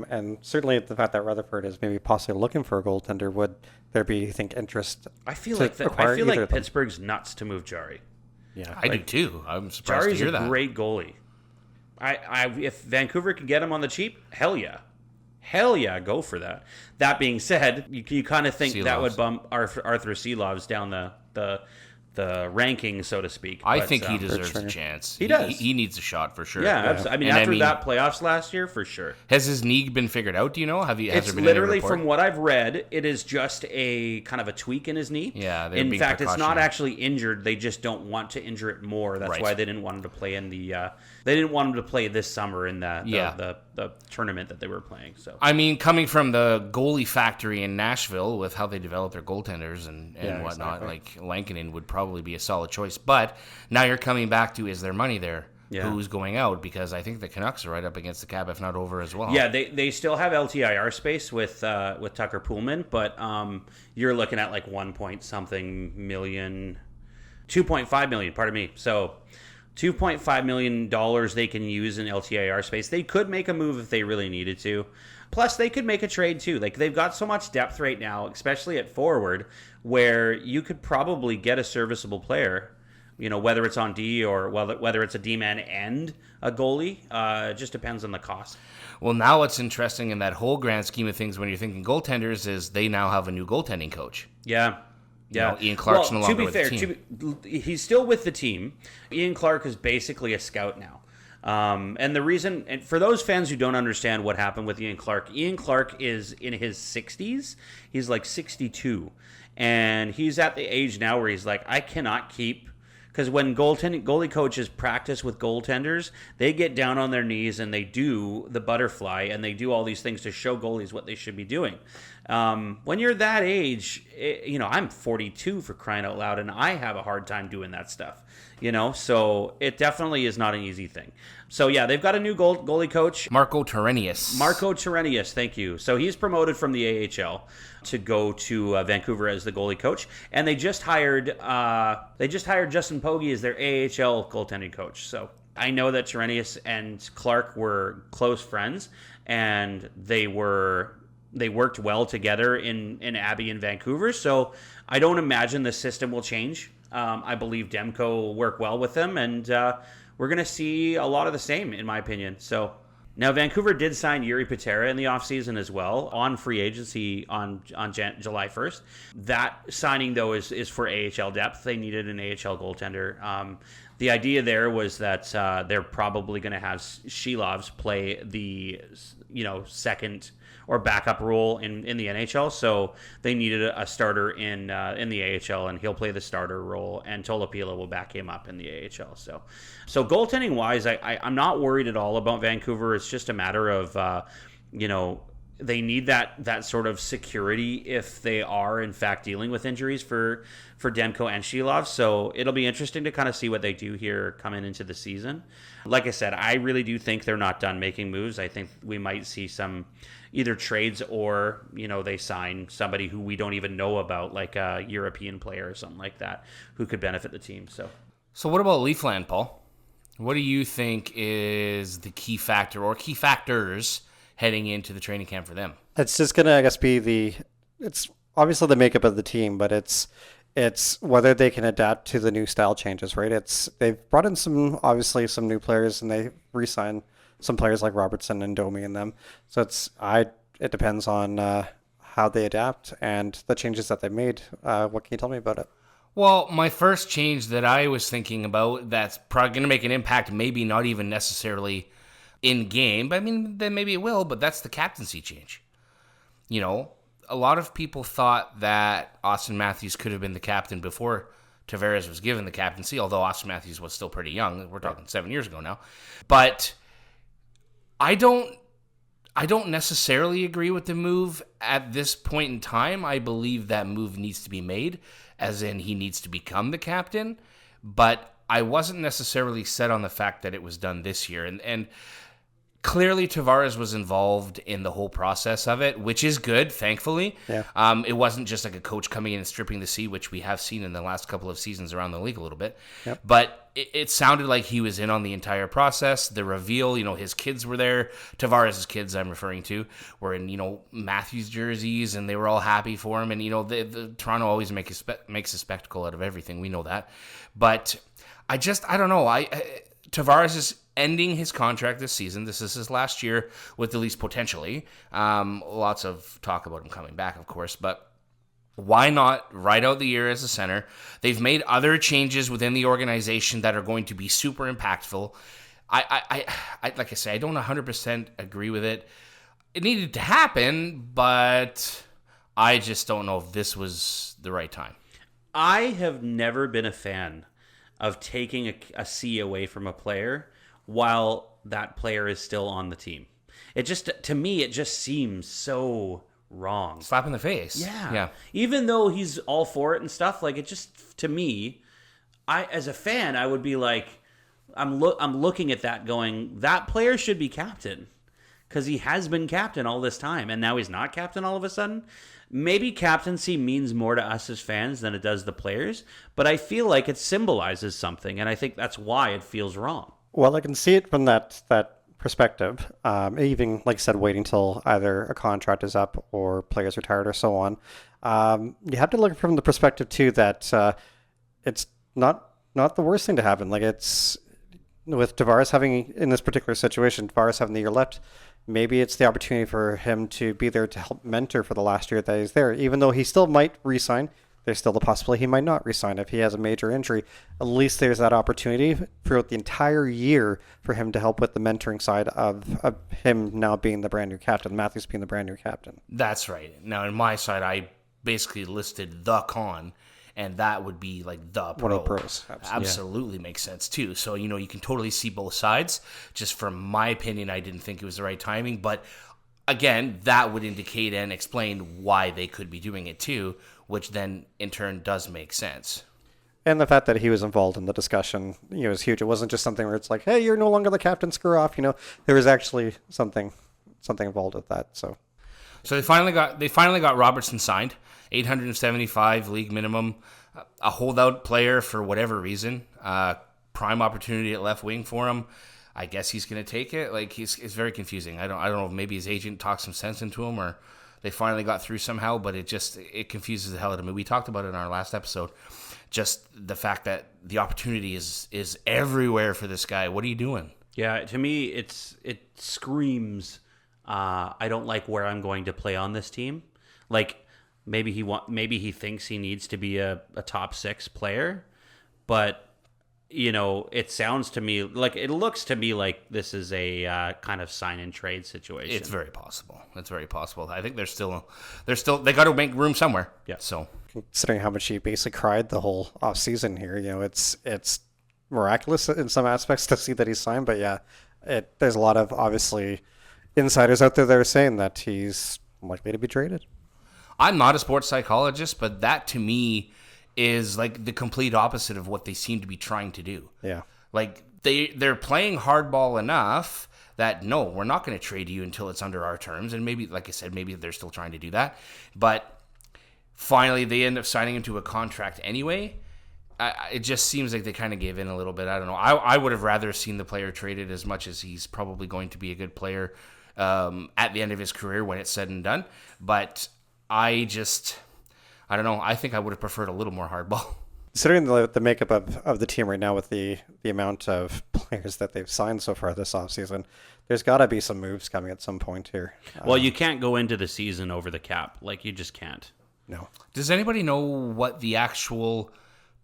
And certainly the fact that Rutherford is maybe possibly looking for a goaltender, would there be, you think, interest?
I feel like Pittsburgh's nuts to move Jari.
Yeah,
I do too. I'm surprised
Jari's
to hear that.
Jari's a great goalie. If Vancouver could get him on the cheap, hell yeah. Hell yeah, go for that. That being said, you kind of think that would bump Arthur Seelovs down the ranking, so to speak.
I think he deserves a chance.
He does.
He needs a shot for sure.
Yeah. I mean, after that playoffs last year, for sure.
Has his knee been figured out? Do you know?
It's literally, from what I've read, it is just a kind of a tweak in his knee.
Yeah.
In fact, it's not actually injured. They just don't want to injure it more. That's why they didn't want him to play in the. They didn't want him to play this summer in the tournament that they were playing. So
I mean, coming from the goalie factory in Nashville with how they develop their goaltenders and whatnot,
exactly.
like Lankinen would probably be a solid choice. But now you're coming back to, is there money there? who's going out, because I think the Canucks are right up against the cap, if not over as well.
Yeah, they still have LTIR space with Tucker Poolman, but you're looking at like 1 point something million, 2.5 million, pardon me. So $2.5 million they can use in LTIR space. They could make a move if they really needed to. Plus, they could make a trade too. Like, they've got so much depth right now, especially at forward, where you could probably get a serviceable player, whether it's on D or whether it's a D-man and a goalie. It just depends on the cost.
Well, now what's interesting in that whole grand scheme of things when you're thinking goaltenders is they now have a new goaltending coach.
Yeah. Yeah,
Ian Clark's no longer with the team.
He's still with the team. Ian Clark is basically a scout now. And the reason, and for those fans who don't understand what happened with Ian Clark is in his 60s. He's like 62. And he's at the age now where he's like, I cannot keep... Because when goalie coaches practice with goaltenders, they get down on their knees and they do the butterfly and they do all these things to show goalies what they should be doing. When you're that age, I'm 42 for crying out loud, and I have a hard time doing that stuff. So it definitely is not an easy thing. So yeah, they've got a new goalie coach,
Marco Terenius.
Thank you. So he's promoted from the AHL to go to Vancouver as the goalie coach, and they just hired Justin Pogge as their AHL goaltending coach. So I know that Terenius and Clark were close friends, and they worked well together in Abbey and Vancouver. So I don't imagine the system will change. I believe Demko will work well with them, and we're going to see a lot of the same, in my opinion. So now Vancouver did sign Yuri Patera in the offseason as well on free agency on July 1st. That signing, though, is for AHL depth. They needed an AHL goaltender. The idea there was that they're probably going to have Shilovs play the second or backup role in the NHL, so they needed a starter in the AHL, and he'll play the starter role, and Tolopila will back him up in the AHL. So goaltending wise, I'm not worried at all about Vancouver. It's just a matter of they need that sort of security if they are in fact dealing with injuries for Demko and Shilov. So it'll be interesting to kind of see what they do here coming into the season. Like I said, I really do think they're not done making moves. I think we might see some either trades or they sign somebody who we don't even know about, like a European player or something like that, who could benefit the team.
So what about Leafland, Paul? What do you think is the key factor or key factors heading into the training camp for them?
It's just going to, I guess, be it's obviously the makeup of the team, but it's whether they can adapt to the new style changes, right? They've brought in some new players, and they re-signed some players like Robertson and Domi and them. So it depends on how they adapt and the changes that they made. What can you tell me about it?
Well, my first change that I was thinking about that's probably going to make an impact, maybe not even necessarily in game, but I mean, then maybe it will, but that's the captaincy change. A lot of people thought that Austin Matthews could have been the captain before Tavares was given the captaincy, although Austin Matthews was still pretty young. We're talking 7 years ago now. But I don't necessarily agree with the move at this point in time. I believe that move needs to be made, as in he needs to become the captain. But I wasn't necessarily set on the fact that it was done this year. And clearly Tavares was involved in the whole process of it, which is good, thankfully.
Yeah.
It wasn't just like a coach coming in and stripping the seat, which we have seen in the last couple of seasons around the league a little bit.
Yep.
But it sounded like he was in on the entire process. The reveal, his kids were there. Tavares' kids, I'm referring to, were in, Matthews jerseys, and they were all happy for him. And, the Toronto always makes a spectacle out of everything. We know that. But I don't know. Tavares is ending his contract this season. This is his last year with the Leafs, potentially. Lots of talk about him coming back, of course, but why not ride out the year as a center? They've made other changes within the organization that are going to be super impactful. I like I say, I don't 100% agree with it. It needed to happen, but I just don't know if this was the right time.
I have never been a fan of taking a C away from a player while that player is still on the team. To me, it just seems so wrong.
Slap in the face.
Yeah. Even though he's all for it and stuff, like, it just, to me, as a fan, I would be like, I'm looking at that going, that player should be captain because he has been captain all this time, and now he's not captain all of a sudden. Maybe captaincy means more to us as fans than it does the players, but I feel like it symbolizes something, and I think that's why it feels wrong.
Well, I can see it from that perspective. Even, like I said, waiting till either a contract is up or players retired or so on. You have to look from the perspective, too, that it's not the worst thing to happen. Like, it's with Tavares having, in this particular situation, Tavares having the year left, maybe it's the opportunity for him to be there to help mentor for the last year that he's there. Even though he still might re-sign, there's still the possibility he might not re-sign if he has a major injury. At least there's that opportunity throughout the entire year for him to help with the mentoring side of him now being the brand new captain, Matthews being the brand new captain.
That's right. Now, on my side, I basically listed the con, and that would be like the pro.
One of the pros.
Absolutely makes sense too. So, you can totally see both sides. Just from my opinion, I didn't think it was the right timing. But again, that would indicate and explain why they could be doing it too, which then in turn does make sense.
And the fact that he was involved in the discussion, is huge. It wasn't just something where it's like, hey, you're no longer the captain, screw off. There was actually something involved with that. So
they finally got Robertson signed. $875 league minimum, a holdout player for whatever reason, prime opportunity at left wing for him. I guess he's going to take it. Like it's very confusing. I don't know if maybe his agent talked some sense into him or they finally got through somehow, but it confuses the hell out of me. We talked about it in our last episode. Just the fact that the opportunity is everywhere for this guy. What are you doing?
Yeah, to me, it screams. I don't like where I'm going to play on this team. Like. Maybe he thinks he needs to be a top 6 player, but it sounds to me like it looks to me like this is a kind of sign and trade situation.
It's very possible. I think they got to make room somewhere.
Yeah.
So
considering how much he basically cried the whole off season here, it's miraculous in some aspects to see that he's signed. But yeah, there's a lot of obviously insiders out there that are saying that he's likely to be traded.
I'm not a sports psychologist, but that to me is like the complete opposite of what they seem to be trying to do.
Yeah.
Like they're playing hardball enough that no, we're not going to trade you until it's under our terms. And maybe, like I said, maybe they're still trying to do that. But finally they end up signing him to a contract anyway. It just seems like they kind of gave in a little bit. I don't know. I would have rather seen the player traded, as much as he's probably going to be a good player at the end of his career when it's said and done. But I don't know. I think I would have preferred a little more hardball.
Considering the makeup of the team right now with the amount of players that they've signed so far this offseason, there's got to be some moves coming at some point here.
Well, you can't go into the season over the cap. Like, you just can't.
No.
Does anybody know what the actual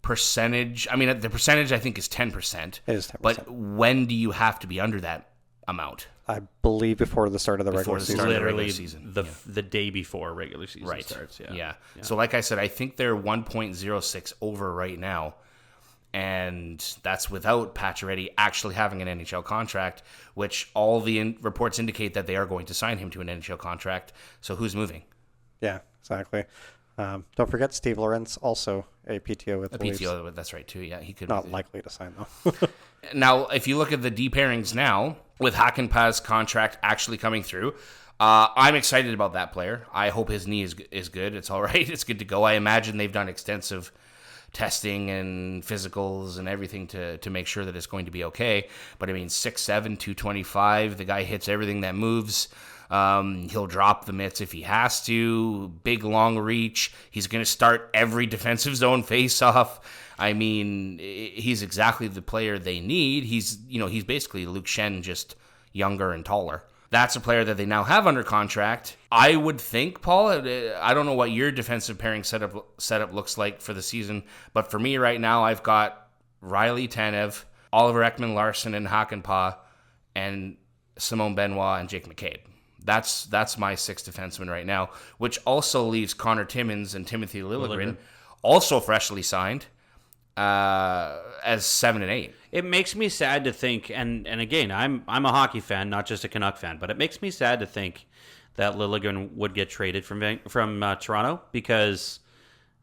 percentage... I mean, the percentage I think is 10%.
It is 10%.
But when do you have to be under that amount?
I believe before the start of the regular season.
Literally the day before regular season starts.
Yeah. So like I said, I think they're 1.06 over right now. And that's without Pacioretty actually having an NHL contract, which all the reports indicate that they are going to sign him to an NHL contract. So who's moving?
Yeah, exactly. Don't forget Steve Lorentz, also a PTO with the Leafs.
PTO, that's right too. Yeah, he could
not likely to sign though.
Now, if you look at the D pairings now, with Hakanpää's contract actually coming through, I'm excited about that player. I hope his knee is good. It's all right. It's good to go. I imagine they've done extensive testing and physicals and everything to make sure that it's going to be okay. But I mean, 6'7", 225. The guy hits everything that moves. He'll drop the mitts if he has to. Big, long reach. He's going to start every defensive zone face-off. I mean, he's exactly the player they need. He's basically Luke Shen, just younger and taller. That's a player that they now have under contract. I would think, Paul, I don't know what your defensive pairing setup looks like for the season, but for me right now, I've got Riley Tanev, Oliver Ekman-Larsson and Hakanpää, and Simone Benoit and Jake McCabe. That's my 6 defensemen right now, which also leaves Connor Timmins and Timothy Liljegren also freshly signed as 7 and 8.
It makes me sad to think, and again, I'm a hockey fan, not just a Canuck fan, but it makes me sad to think that Liljegren would get traded from Toronto, because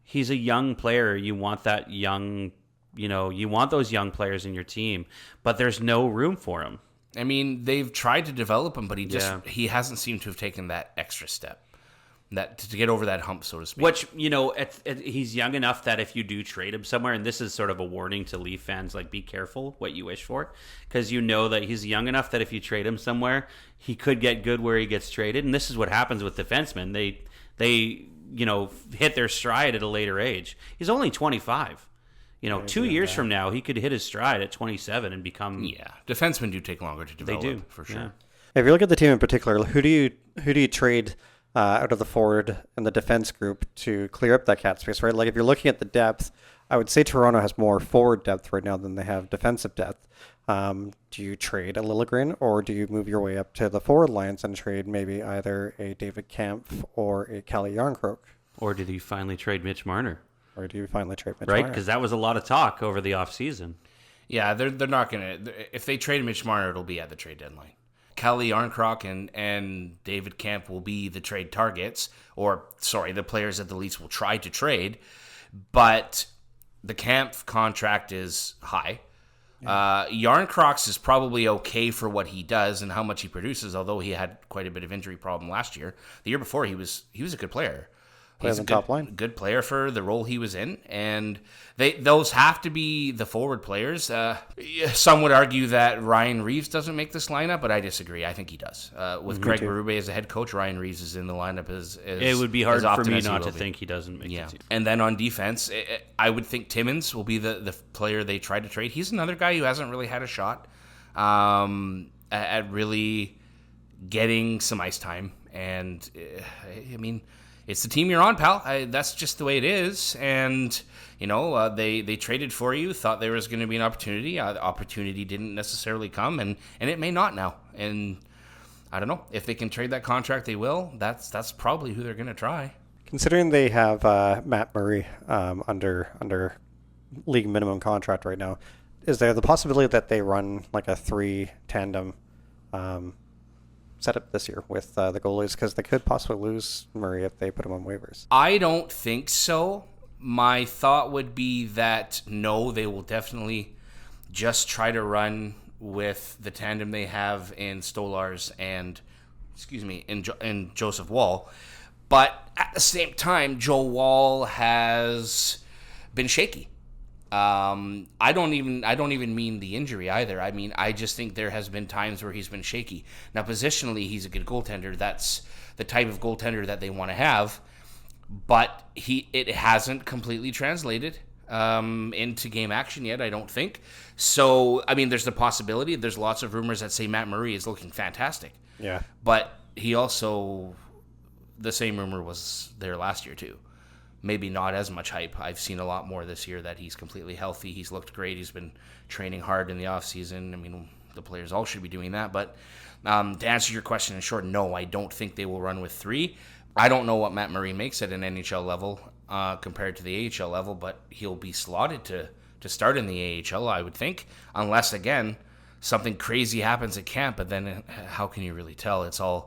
he's a young player. You want that young You want those young players in your team, but there's no room for them.
I mean, they've tried to develop him, but he hasn't seemed to have taken that extra step, that to get over that hump, so to speak.
Which, he's young enough that if you do trade him somewhere, and this is sort of a warning to Leaf fans, like, be careful what you wish for, because that he's young enough that if you trade him somewhere, he could get good where he gets traded. And this is what happens with defensemen. They hit their stride at a later age. He's only 25. 2 years from now, he could hit his stride at 27 and become...
Yeah, defensemen do take longer to develop.
They do,
for sure.
Yeah.
If you look at the team in particular, who do you trade out of the forward and the defense group to clear up that cap space, right? Like, if you're looking at the depth, I would say Toronto has more forward depth right now than they have defensive depth. Do you trade a Liljegren, or do you move your way up to the forward lines and trade maybe either a David Kampf or a Kalle Järnkrok?
Or did you finally trade Mitch Marner?
Or do you finally trade Mitch
Right,
Marner?
because that was a lot of talk over the offseason.
Yeah, they're not going to... If they trade Mitch Marner, it'll be at the trade deadline. Kalle Järnkrok and David Kampf will be the trade targets, the players that the Leafs will try to trade, but the Kampf contract is high. Järnkrok's is probably okay for what he does and how much he produces, although he had quite a bit of injury problem last year. The year before, he was a good player. He's a good player for the role he was in, and those have to be the forward players. Some would argue that Ryan Reeves doesn't make this lineup, but I disagree. I think he does. With Greg Berube as the head coach, Ryan Reeves is in the lineup as
it would be hard for me not to think he doesn't make the team.
And then on defense, I would think Timmins will be the player they try to trade. He's another guy who hasn't really had a shot at really getting some ice time, and I mean, it's the team you're on, pal. That's just the way it is. And, they traded for you, thought there was going to be an opportunity. The opportunity didn't necessarily come, and it may not now. And I don't know. If they can trade that contract, they will. That's probably who they're going to try.
Considering they have Matt Murray under league minimum contract right now, is there the possibility that they run like a 3 tandem setup this year with the goalies, because they could possibly lose Murray if they put him on waivers?
I don't think so. My thought would be that no, they will definitely just try to run with the tandem they have in Stolars and in Joseph Wall. But at the same time, Joe Wall has been shaky. I don't even mean the injury either. I mean, I just think there has been times where he's been shaky. Now, positionally, he's a good goaltender. That's the type of goaltender that they want to have. But it hasn't completely translated into game action yet, I don't think. So, I mean, there's the possibility. There's lots of rumors that say Matt Murray is looking fantastic.
Yeah.
But he also, the same rumor was there last year too. Maybe not as much hype. I've seen a lot more this year that he's completely healthy. He's looked great. He's been training hard in the offseason. I mean, the players all should be doing that. But to answer your question in short, no, I don't think they will run with 3. I don't know what Matt Murray makes at an NHL level compared to the AHL level, but he'll be slotted to start in the AHL, I would think, unless, again, something crazy happens at camp. But then how can you really tell? It's half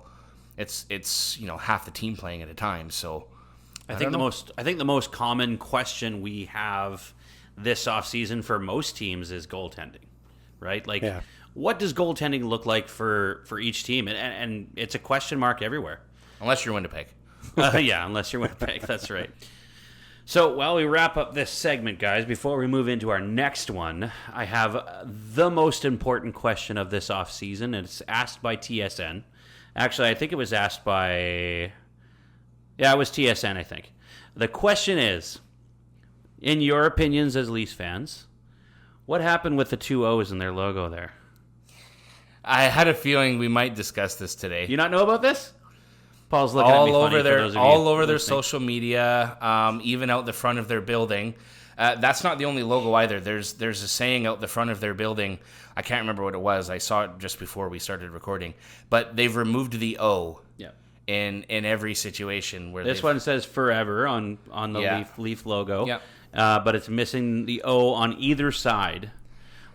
the team playing at a time, so...
I think the most common question we have this offseason for most teams is goaltending, right? Like, What does goaltending look like for each team? And it's a question mark everywhere.
Unless you're Winnipeg.
Unless you're Winnipeg. That's right. So while we wrap up this segment, guys, before we move into our next one, I have the most important question of this offseason, and it's asked by TSN. Actually, I think it was asked by... Yeah, it was TSN, I think. The question is, in your opinions as Leafs fans, what happened with the 2 O's in their logo there?
I had a feeling we might discuss this today.
You not know about this? Paul's looking at me funny for those of you
all over their
listening.
social media, even out the front of their building. That's not the only logo either. There's a saying out the front of their building. I can't remember what it was. I saw it just before we started recording. But they've removed the O.
Yeah.
In every situation where
this one says forever on the Leaf logo, but it's missing the O on either side.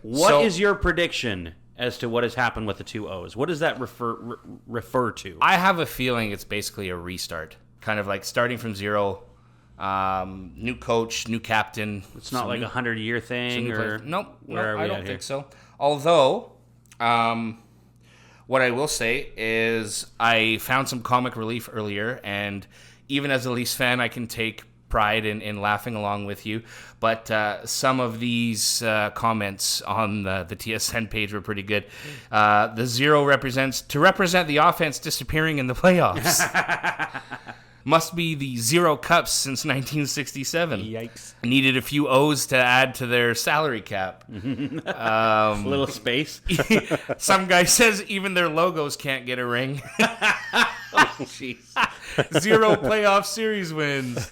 What is your prediction as to what has happened with the 2 O's? What does that refer to?
I have a feeling it's basically a restart, kind of like starting from zero, New coach, new captain.
It's not like a 100-year thing, or
nope.
where are we
I
at
don't
here?
think so. Although, what I will say is I found some comic relief earlier, and even as a Leafs fan, I can take pride in laughing along with you. But some of these comments on the TSN page were pretty good. The 0 represents the offense disappearing in the playoffs. Must be the 0 cups since 1967.
Yikes.
Needed a few O's to add to their salary cap.
A little space.
Some guy says even their logos can't get a ring.
Oh, jeez.
0 playoff series wins.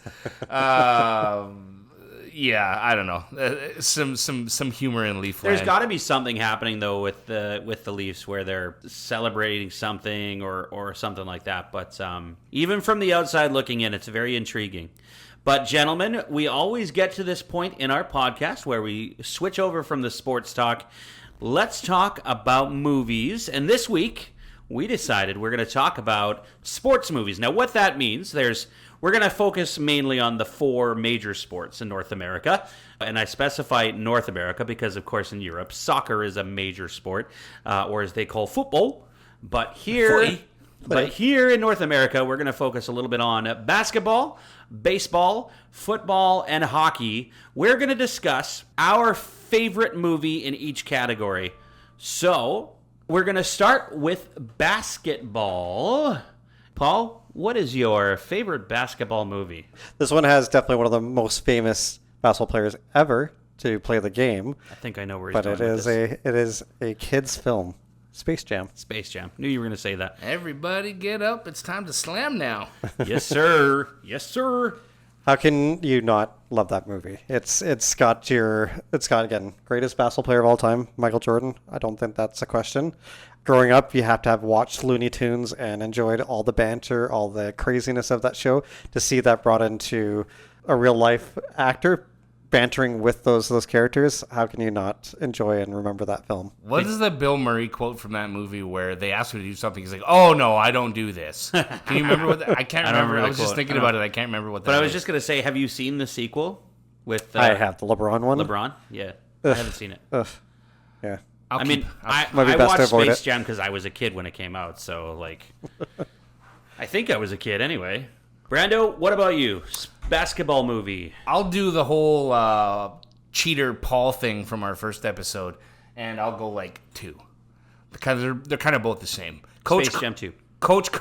Yeah, I don't know. Some humor in Leaf
There's
land.
got to be something happening though with the Leafs where they're celebrating something or something like that. But even from the outside looking in, it's very intriguing. But gentlemen, we always get to this point in our podcast where we switch over from the sports talk. Let's talk about movies. And this week, we decided we're going to talk about sports movies. Now, what that means, we're going to focus mainly on the 4 major sports in North America. And I specify North America because, of course, in Europe, soccer is a major sport, or as they call football. But here in North America, we're going to focus a little bit on basketball, baseball, football, and hockey. We're going to discuss our favorite movie in each category. So, we're going to start with basketball. Paul, what is your favorite basketball movie?
This one has definitely one of the most famous basketball players ever to play the game.
I think I know where he's
But
going
it
with
is
this.
it is a kids film, Space Jam.
Space Jam. Knew you were going to say that.
Everybody get up. It's time to slam now.
Yes, sir. Yes, sir.
How can you not love that movie? It's got again, greatest basketball player of all time, Michael Jordan. I don't think that's a question. Growing up, you have to have watched Looney Tunes and enjoyed all the banter, all the craziness of that show. To see that brought into a real life actor bantering with those characters, how can you not enjoy and remember that film?
What is the Bill Murray quote from that movie where they asked him to do something? He's like, "Oh no, I don't do this." Can you remember what? I can't
I don't
remember.
remember
I
the
was just
quote.
thinking about it. I can't remember what that.
But I was
is.
just going to say, have you seen the sequel with
I have the LeBron one.
LeBron? Yeah. I haven't seen it.
Ugh. Yeah.
I'll
I mean,
keep-
I
Might be best to
watched
avoid
Space
it.
Jam because I was a kid when it came out. So, like, I think I was a kid anyway. Brando, what about you? Basketball movie.
I'll do the whole cheater Paul thing from our first episode, and I'll go like 2 because they're kind of both the same.
Space Jam 2.
Coach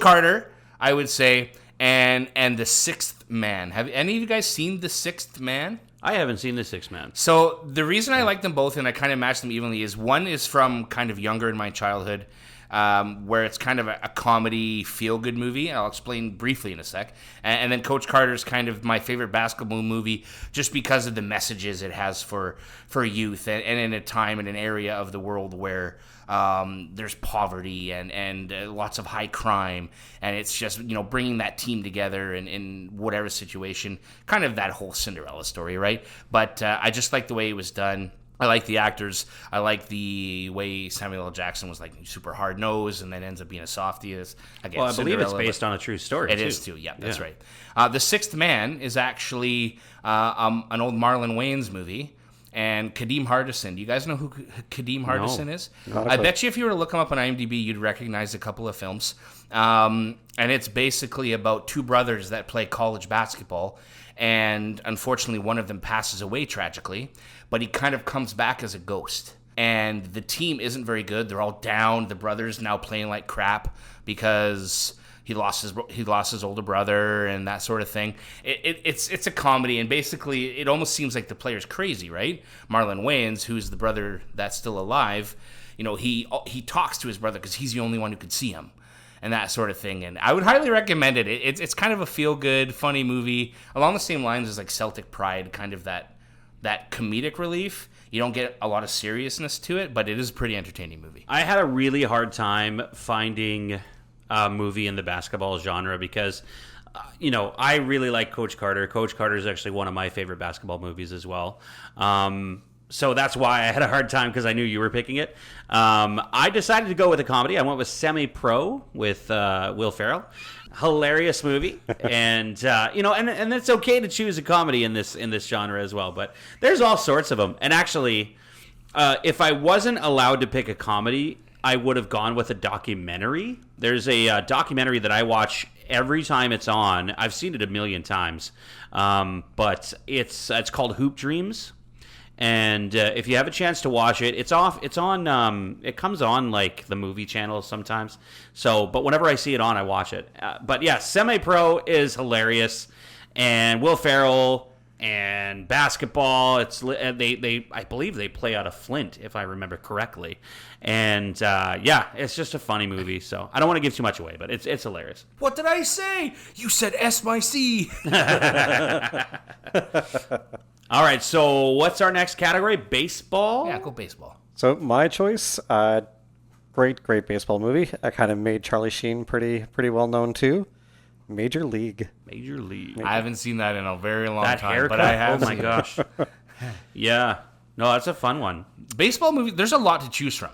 Carter, I would say, and the Sixth Man. Have any of you guys seen the Sixth Man?
I haven't seen The Sixth Man.
So the reason I like them both and I kind of match them evenly is one is from kind of younger in my childhood, where it's kind of a comedy feel-good movie. I'll explain briefly in a sec. And then Coach Carter's kind of my favorite basketball movie just because of the messages it has for youth and in a time and an area of the world where there's poverty and lots of high crime, and it's just, bringing that team together in whatever situation, kind of that whole Cinderella story, right? But I just like the way it was done. I like the actors. I like the way Samuel L. Jackson was like super hard nosed and then ends up being a softie. Again,
Well, I believe it's
Cinderella,
based on a true story.
it is too. Yeah, that's right. The Sixth Man is actually an old Marlon Wayans movie. And Kadeem Hardison. Do you guys know who Kadeem Hardison is? I bet you if you were to look him up on IMDb, you'd recognize a couple of films. And it's basically about 2 brothers that play college basketball. And unfortunately, one of them passes away tragically. But he kind of comes back as a ghost. And the team isn't very good. They're all down. The brother's now playing like crap because he lost his older brother and that sort of thing. It's a comedy, and basically it almost seems like the player's crazy, right? Marlon Wayans, who's the brother that's still alive, he talks to his brother because he's the only one who could see him, and that sort of thing. And I would highly recommend it. It's kind of a feel-good, funny movie along the same lines as like Celtic Pride, kind of that comedic relief. You don't get a lot of seriousness to it, but it is a pretty entertaining movie.
I had a really hard time finding a movie in the basketball genre because, I really like Coach Carter. Coach Carter is actually one of my favorite basketball movies as well. So that's why I had a hard time because I knew you were picking it. I decided to go with a comedy. I went with Semi-Pro with Will Ferrell. hilarious movie, and and it's okay to choose a comedy in this genre as well. But there's all sorts of them. And actually, if I wasn't allowed to pick a comedy, I would have gone with a documentary. There's a documentary that I watch every time it's on. I've seen it a million times, but it's called Hoop Dreams. And if you have a chance to watch it, it's on. It comes on like the movie channel sometimes. So, but whenever I see it on, I watch it. But yeah, Semi Pro is hilarious, and Will Ferrell and basketball. I believe they play out of Flint, if I remember correctly. And yeah, it's just a funny movie. So I don't want to give too much away, but it's hilarious.
What did I say? You said S my C.
All right, so what's our next category? Baseball?
Yeah, go baseball.
So my choice, great baseball movie. I kind of made Charlie Sheen pretty well known too. Major League.
Major League.
I haven't seen that in a very long
That
time,
haircut?
but I have.
Oh my gosh. Yeah. No, that's a fun one.
Baseball movie. There's a lot to choose from.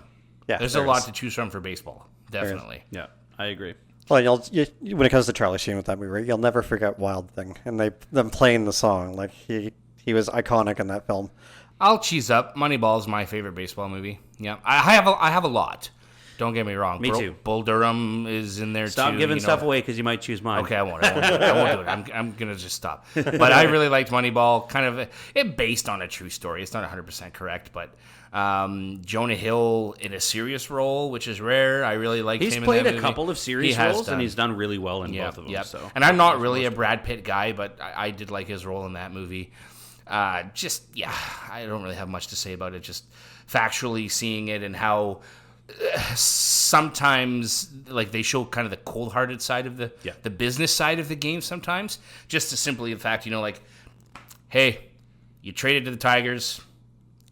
Yeah,
there's
there
a lot
is.
to choose from for baseball. Definitely.
Yeah, I agree.
Well, when it comes to Charlie Sheen with that movie, right, you'll never forget Wild Thing, and them playing the song like he was iconic in that film.
I'll cheese up. Moneyball is my favorite baseball movie. Yeah, I have a lot. Don't get me wrong.
Me too.
Bull Durham is in there too.
Stop giving stuff away because you might choose mine.
Okay, I won't do it. I'm gonna just stop. But I really liked Moneyball. Kind of it based on a true story. It's not 100% correct, but Jonah Hill in a serious role, which is rare. I really liked him.
He's
in
played
that
a
movie.
couple of serious roles, and he's done really well in both of them.
Yep.
So.
And I'm not really a Brad Pitt guy, but I did like his role in that movie. I don't really have much to say about it. Just factually seeing it and how sometimes like they show kind of the cold-hearted side of the business side of the game sometimes, just to simply the fact, like, hey, you traded to the Tigers,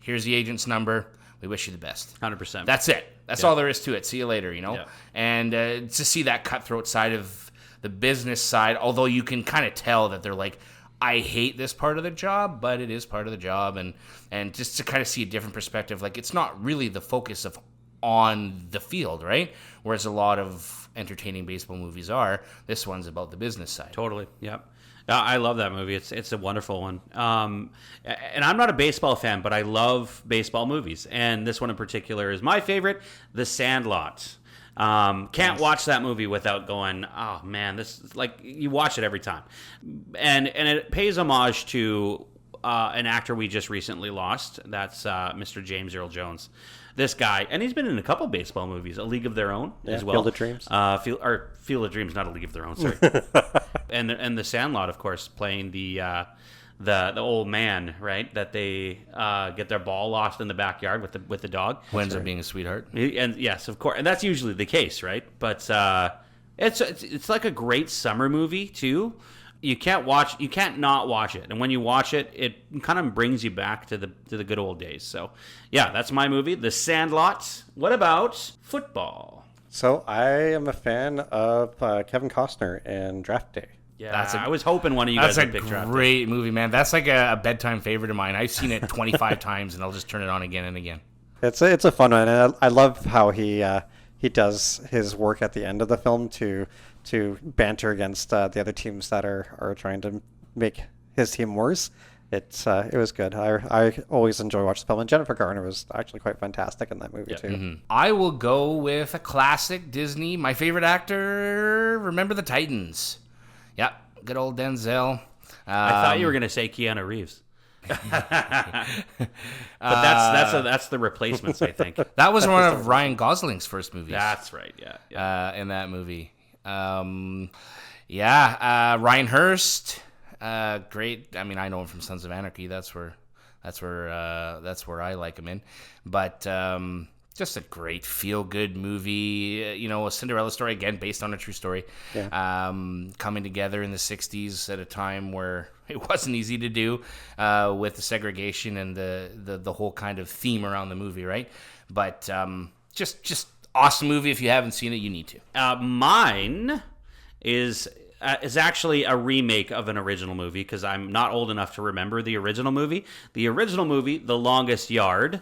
here's the agent's number, we wish you the best.
100%.
That's it. That's all there is to it. See you later,
Yeah.
And to see that cutthroat side of the business side, although you can kind of tell that they're like, I hate this part of the job, but it is part of the job, and just to kind of see a different perspective, like it's not really the focus of on the field, right? Whereas a lot of entertaining baseball movies are. This one's about the business side.
Totally. Yep. I love that movie. It's a wonderful one. And I'm not a baseball fan, but I love baseball movies. And this one in particular is my favorite, The Sandlot. Can't watch that movie without going, oh man, this is like, you watch it every time. And it pays homage to an actor we just recently lost. That's Mr. James Earl Jones. This guy, and he's been in a couple baseball movies, A League of Their Own as well.
Field of Dreams.
Field of Dreams, not A League of Their Own, sorry. and The Sandlot, of course, playing the old man, right? That they get their ball lost in the backyard with the dog.
Who ends up being a sweetheart.
And yes, of course, and that's usually the case, right? But it's like a great summer movie too. You can't not watch it, and when you watch it, it kind of brings you back to the good old days. So, yeah, that's my movie, The Sandlot. What about football?
So I am a fan of Kevin Costner in Draft Day.
Yeah, I was hoping one of you guys would pick Draft Day.
That's a great movie, man. That's like a bedtime favorite of mine. I've seen it 25 times, and I'll just turn it on again and again.
It's a fun one, and I love how he does his work at the end of the film to banter against the other teams that are trying to make his team worse. It was good. I always enjoy watching the film, and Jennifer Garner was actually quite fantastic in that movie too.
Mm-hmm. I will go with a classic Disney. My favorite actor, Remember the Titans. Yeah, good old Denzel.
I thought you were going to say Keanu Reeves. But that's the replacements, I think.
That was one of Ryan Gosling's first movies.
That's right. Yeah.
In that movie. Ryan Hurst. Great. I mean, I know him from Sons of Anarchy. That's where I like him in. But just a great feel-good movie. A Cinderella story, again, based on a true story.
Yeah.
Coming together in the 60s at a time where it wasn't easy to do with the segregation and the whole kind of theme around the movie, right? But just awesome movie. If you haven't seen it, you need to.
Mine is actually a remake of an original movie because I'm not old enough to remember the original movie. The original movie, The Longest Yard,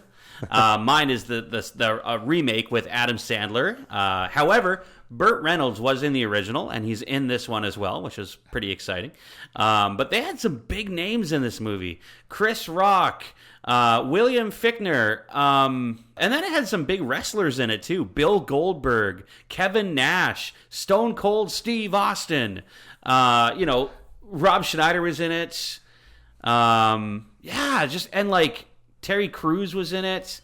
Mine is the remake with Adam Sandler. However, Burt Reynolds was in the original, and he's in this one as well, which is pretty exciting. But they had some big names in this movie. Chris Rock, William Fichtner, and then it had some big wrestlers in it too. Bill Goldberg, Kevin Nash, Stone Cold Steve Austin. Rob Schneider was in it. And like Terry Crews was in it.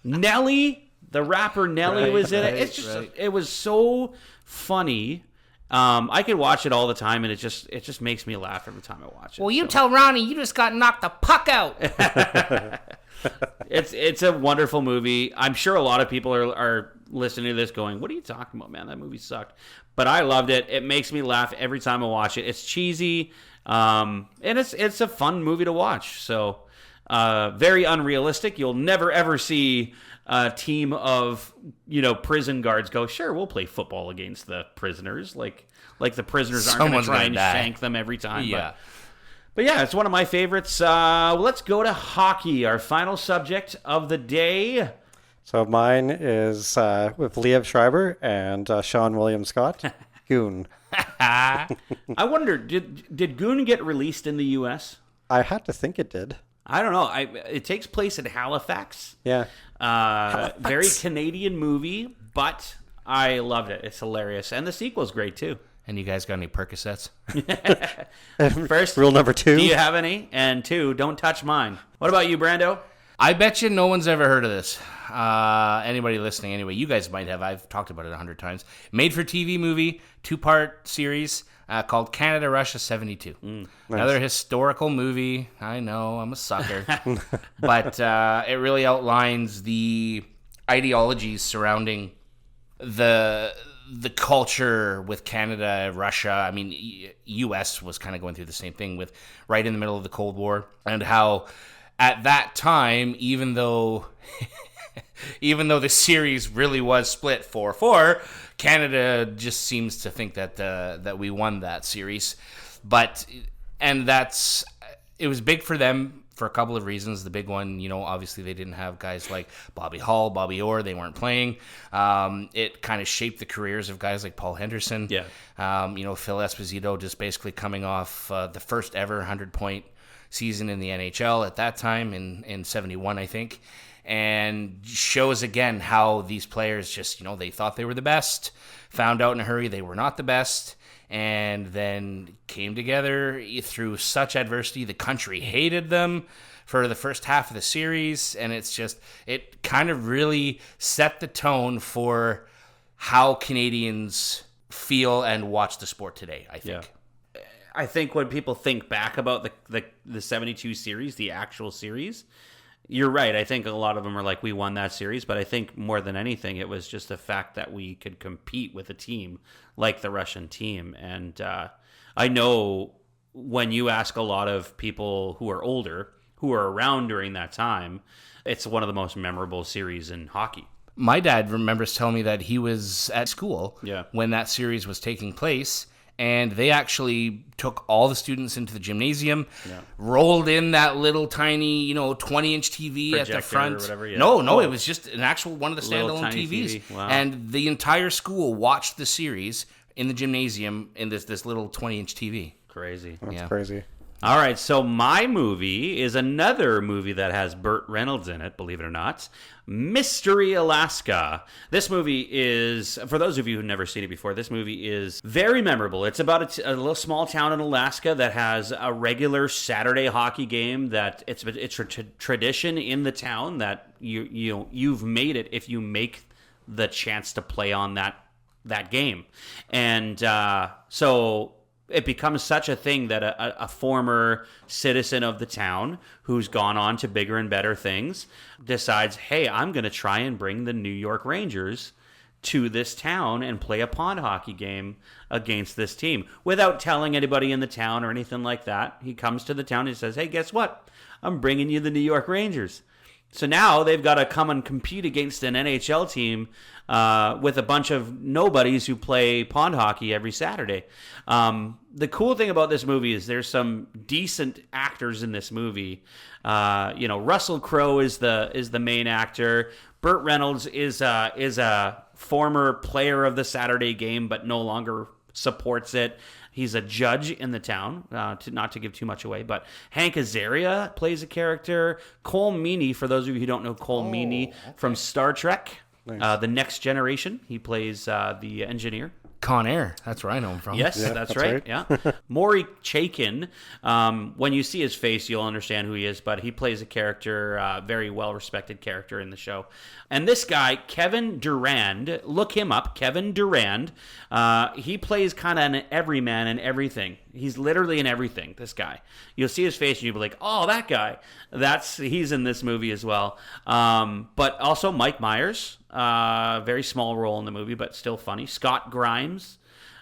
Nelly, the rapper Nelly was in it. It's just it was so funny. I could watch it all the time, and it just makes me laugh every time I watch it.
Well, you tell Ronnie you just got knocked the puck out.
It's a wonderful movie. I'm sure a lot of people are listening to this going, "What are you talking about, man? That movie sucked." But I loved it. It makes me laugh every time I watch it. It's cheesy, and it's a fun movie to watch. So very unrealistic. You'll never ever see a team of prison guards go, "Sure, we'll play football against the prisoners." Like the prisoners aren't going to try and shank them every time.
Yeah.
But yeah, it's one of my favorites. Let's go to hockey, our final subject of the day.
So mine is with Liev Schreiber and Sean William Scott, Goon.
I wonder, did Goon get released in the U.S.?
I had to think it did.
I don't know. It takes place in Halifax.
Yeah.
Very Canadian movie, but I loved it. It's hilarious. And the sequel's great, too.
And you guys got any Percocets?
First,
rule number 2.
Do you have any? And 2, don't touch mine. What about you, Brando?
I bet you no one's ever heard of this. Anybody listening, anyway, you guys might have. I've talked about it 100 times. Made-for-TV movie, 2-part series called Canada, Russia 72.
Nice.
Another historical movie. I know, I'm a sucker. But it really outlines the ideologies surrounding the culture with Canada, Russia. I mean, U.S. was kind of going through the same thing with right in the middle of the Cold War, and how at that time, even though the series really was split 4-4, Canada just seems to think that we won that series. It was big for them for a couple of reasons. The big one, obviously they didn't have guys like Bobby Hull, Bobby Orr. They weren't playing. It kind of shaped the careers of guys like Paul Henderson.
Yeah.
Phil Esposito just basically coming off the first ever 100-point season in the NHL at that time in 71, I think. And shows again how these players just, they thought they were the best, found out in a hurry they were not the best, and then came together through such adversity. The country hated them for the first half of the series, and it kind of really set the tone for how Canadians feel and watch the sport today, I think.
Yeah. I think when people think back about the 72 series, the actual series, you're right. I think a lot of them are like, we won that series, but I think more than anything, it was just the fact that we could compete with a team like the Russian team. And I know when you ask a lot of people who are older, who were around during that time, it's one of the most memorable series in hockey.
My dad remembers telling me that he was at school when that series was taking place, and they actually took all the students into the gymnasium, rolled in that little tiny, 20-inch TV
Projector
at the front.
Or whatever, yeah.
No, it was just an actual one of the standalone TVs.
TV. Wow.
And the entire school watched the series in the gymnasium in this little 20-inch TV.
Crazy.
That's crazy.
All right, so my movie is another movie that has Burt Reynolds in it, believe it or not. Mystery Alaska. This movie is, for those of you who've never seen it before, this movie is very memorable. It's about a little small town in Alaska that has a regular Saturday hockey game that it's a tradition in the town that you've made it if you make the chance to play on that game. And so it becomes such a thing that a former citizen of the town who's gone on to bigger and better things decides, hey, I'm going to try and bring the New York Rangers to this town and play a pond hockey game against this team without telling anybody in the town or anything like that. He comes to the town and says, hey, guess what? I'm bringing you the New York Rangers. So now they've got to come and compete against an NHL team with a bunch of nobodies who play pond hockey every Saturday. The cool thing about this movie is there's some decent actors in this movie. Russell Crowe is the main actor. Burt Reynolds is a former player of the Saturday game, but no longer supports it. He's a judge in the town, not to give too much away, but Hank Azaria plays a character. Cole Meany, for those of you who don't know Cole Meany, from Star Trek,
Nice.
The Next Generation. He plays the engineer.
Con Air, that's where I know him from.
Yes,
Yeah,
that's
that's
right.
right.
Yeah, Maury Chaykin. When you see his face, you'll understand who he is. But he plays a character, very well-respected character in the show. And this guy, Kevin Durand, look him up. Kevin Durand. He plays kind of an everyman in everything. He's literally in everything. This guy. You'll see his face, and you'll be like, "Oh, that guy." He's in this movie as well. But also Mike Myers. Very small role in the movie, but still funny. Scott Grimes,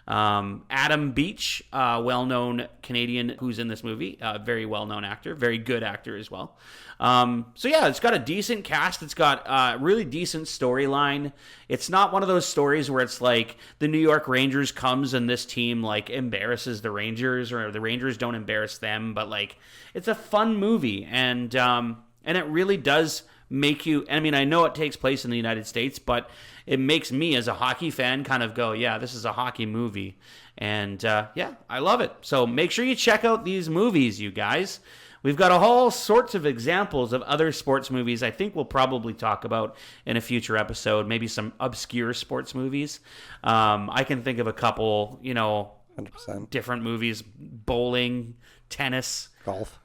Adam Beach, well-known Canadian who's in this movie, very well-known actor, very good actor as well. So yeah, it's got a decent cast. It's got a really decent storyline. It's not one of those stories where it's like the New York Rangers comes and this team like embarrasses the Rangers, or the Rangers don't embarrass them. But like, it's a fun movie, and it really does make you. I mean, I know it takes place in the United States, but it makes me as a hockey fan kind of go, yeah, this is a hockey movie. And yeah, I love it. So make sure you check out these movies, you guys. We've got all sorts of examples of other sports movies I think we'll probably talk about in a future episode, maybe some obscure sports movies. I can think of a couple,
100%.
different movies: bowling, tennis, golf.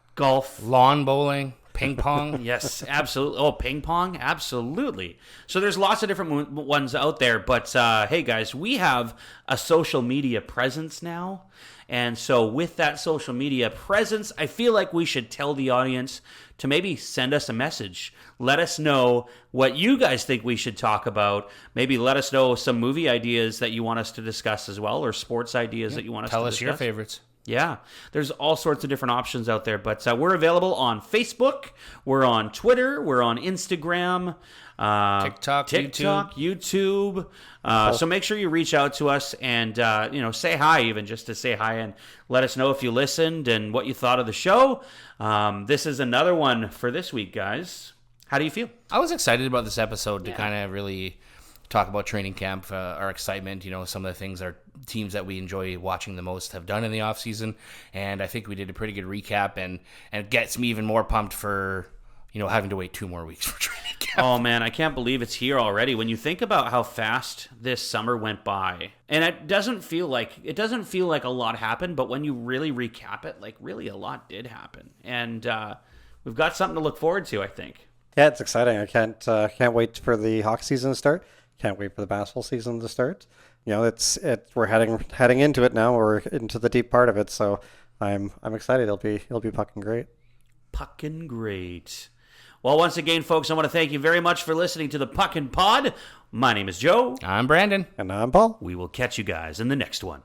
Lawn bowling, ping pong.
Yes, absolutely. Oh, ping pong? Absolutely. So there's lots of different ones out there. But hey, guys, we have a social media presence now. And so with that social media presence, I feel like we should tell the audience to maybe send us a message. Let us know what you guys think we should talk about. Maybe let us know some movie ideas that you want us to discuss as well, or sports ideas that you want us to discuss.
Tell us your favorites.
Yeah, there's all sorts of different options out there, but we're available on Facebook, we're on Twitter, we're on Instagram,
TikTok,
YouTube. So make sure you reach out to us and say hi, even just to say hi, and let us know if you listened and what you thought of the show. This is another one for this week, guys. How do you feel?
I was excited about this episode to kind of really talk about training camp, our excitement, some of the things our teams that we enjoy watching the most have done in the off season. And I think we did a pretty good recap, and it gets me even more pumped for, having to wait 2 more weeks for training camp.
Oh man, I can't believe it's here already. When you think about how fast this summer went by, and it doesn't feel like a lot happened, but when you really recap it, like really a lot did happen. And we've got something to look forward to, I think.
Yeah, it's exciting. I can't wait for the hockey season to start. Can't wait for the basketball season to start. We're heading into it now. We're into the deep part of it, so I'm excited. It'll be fucking great.
Puckin' great. Well, once again, folks, I want to thank you very much for listening to the Puckin' Pod. My name is Joe.
I'm Brandon.
And I'm Paul.
We will catch you guys in the next one.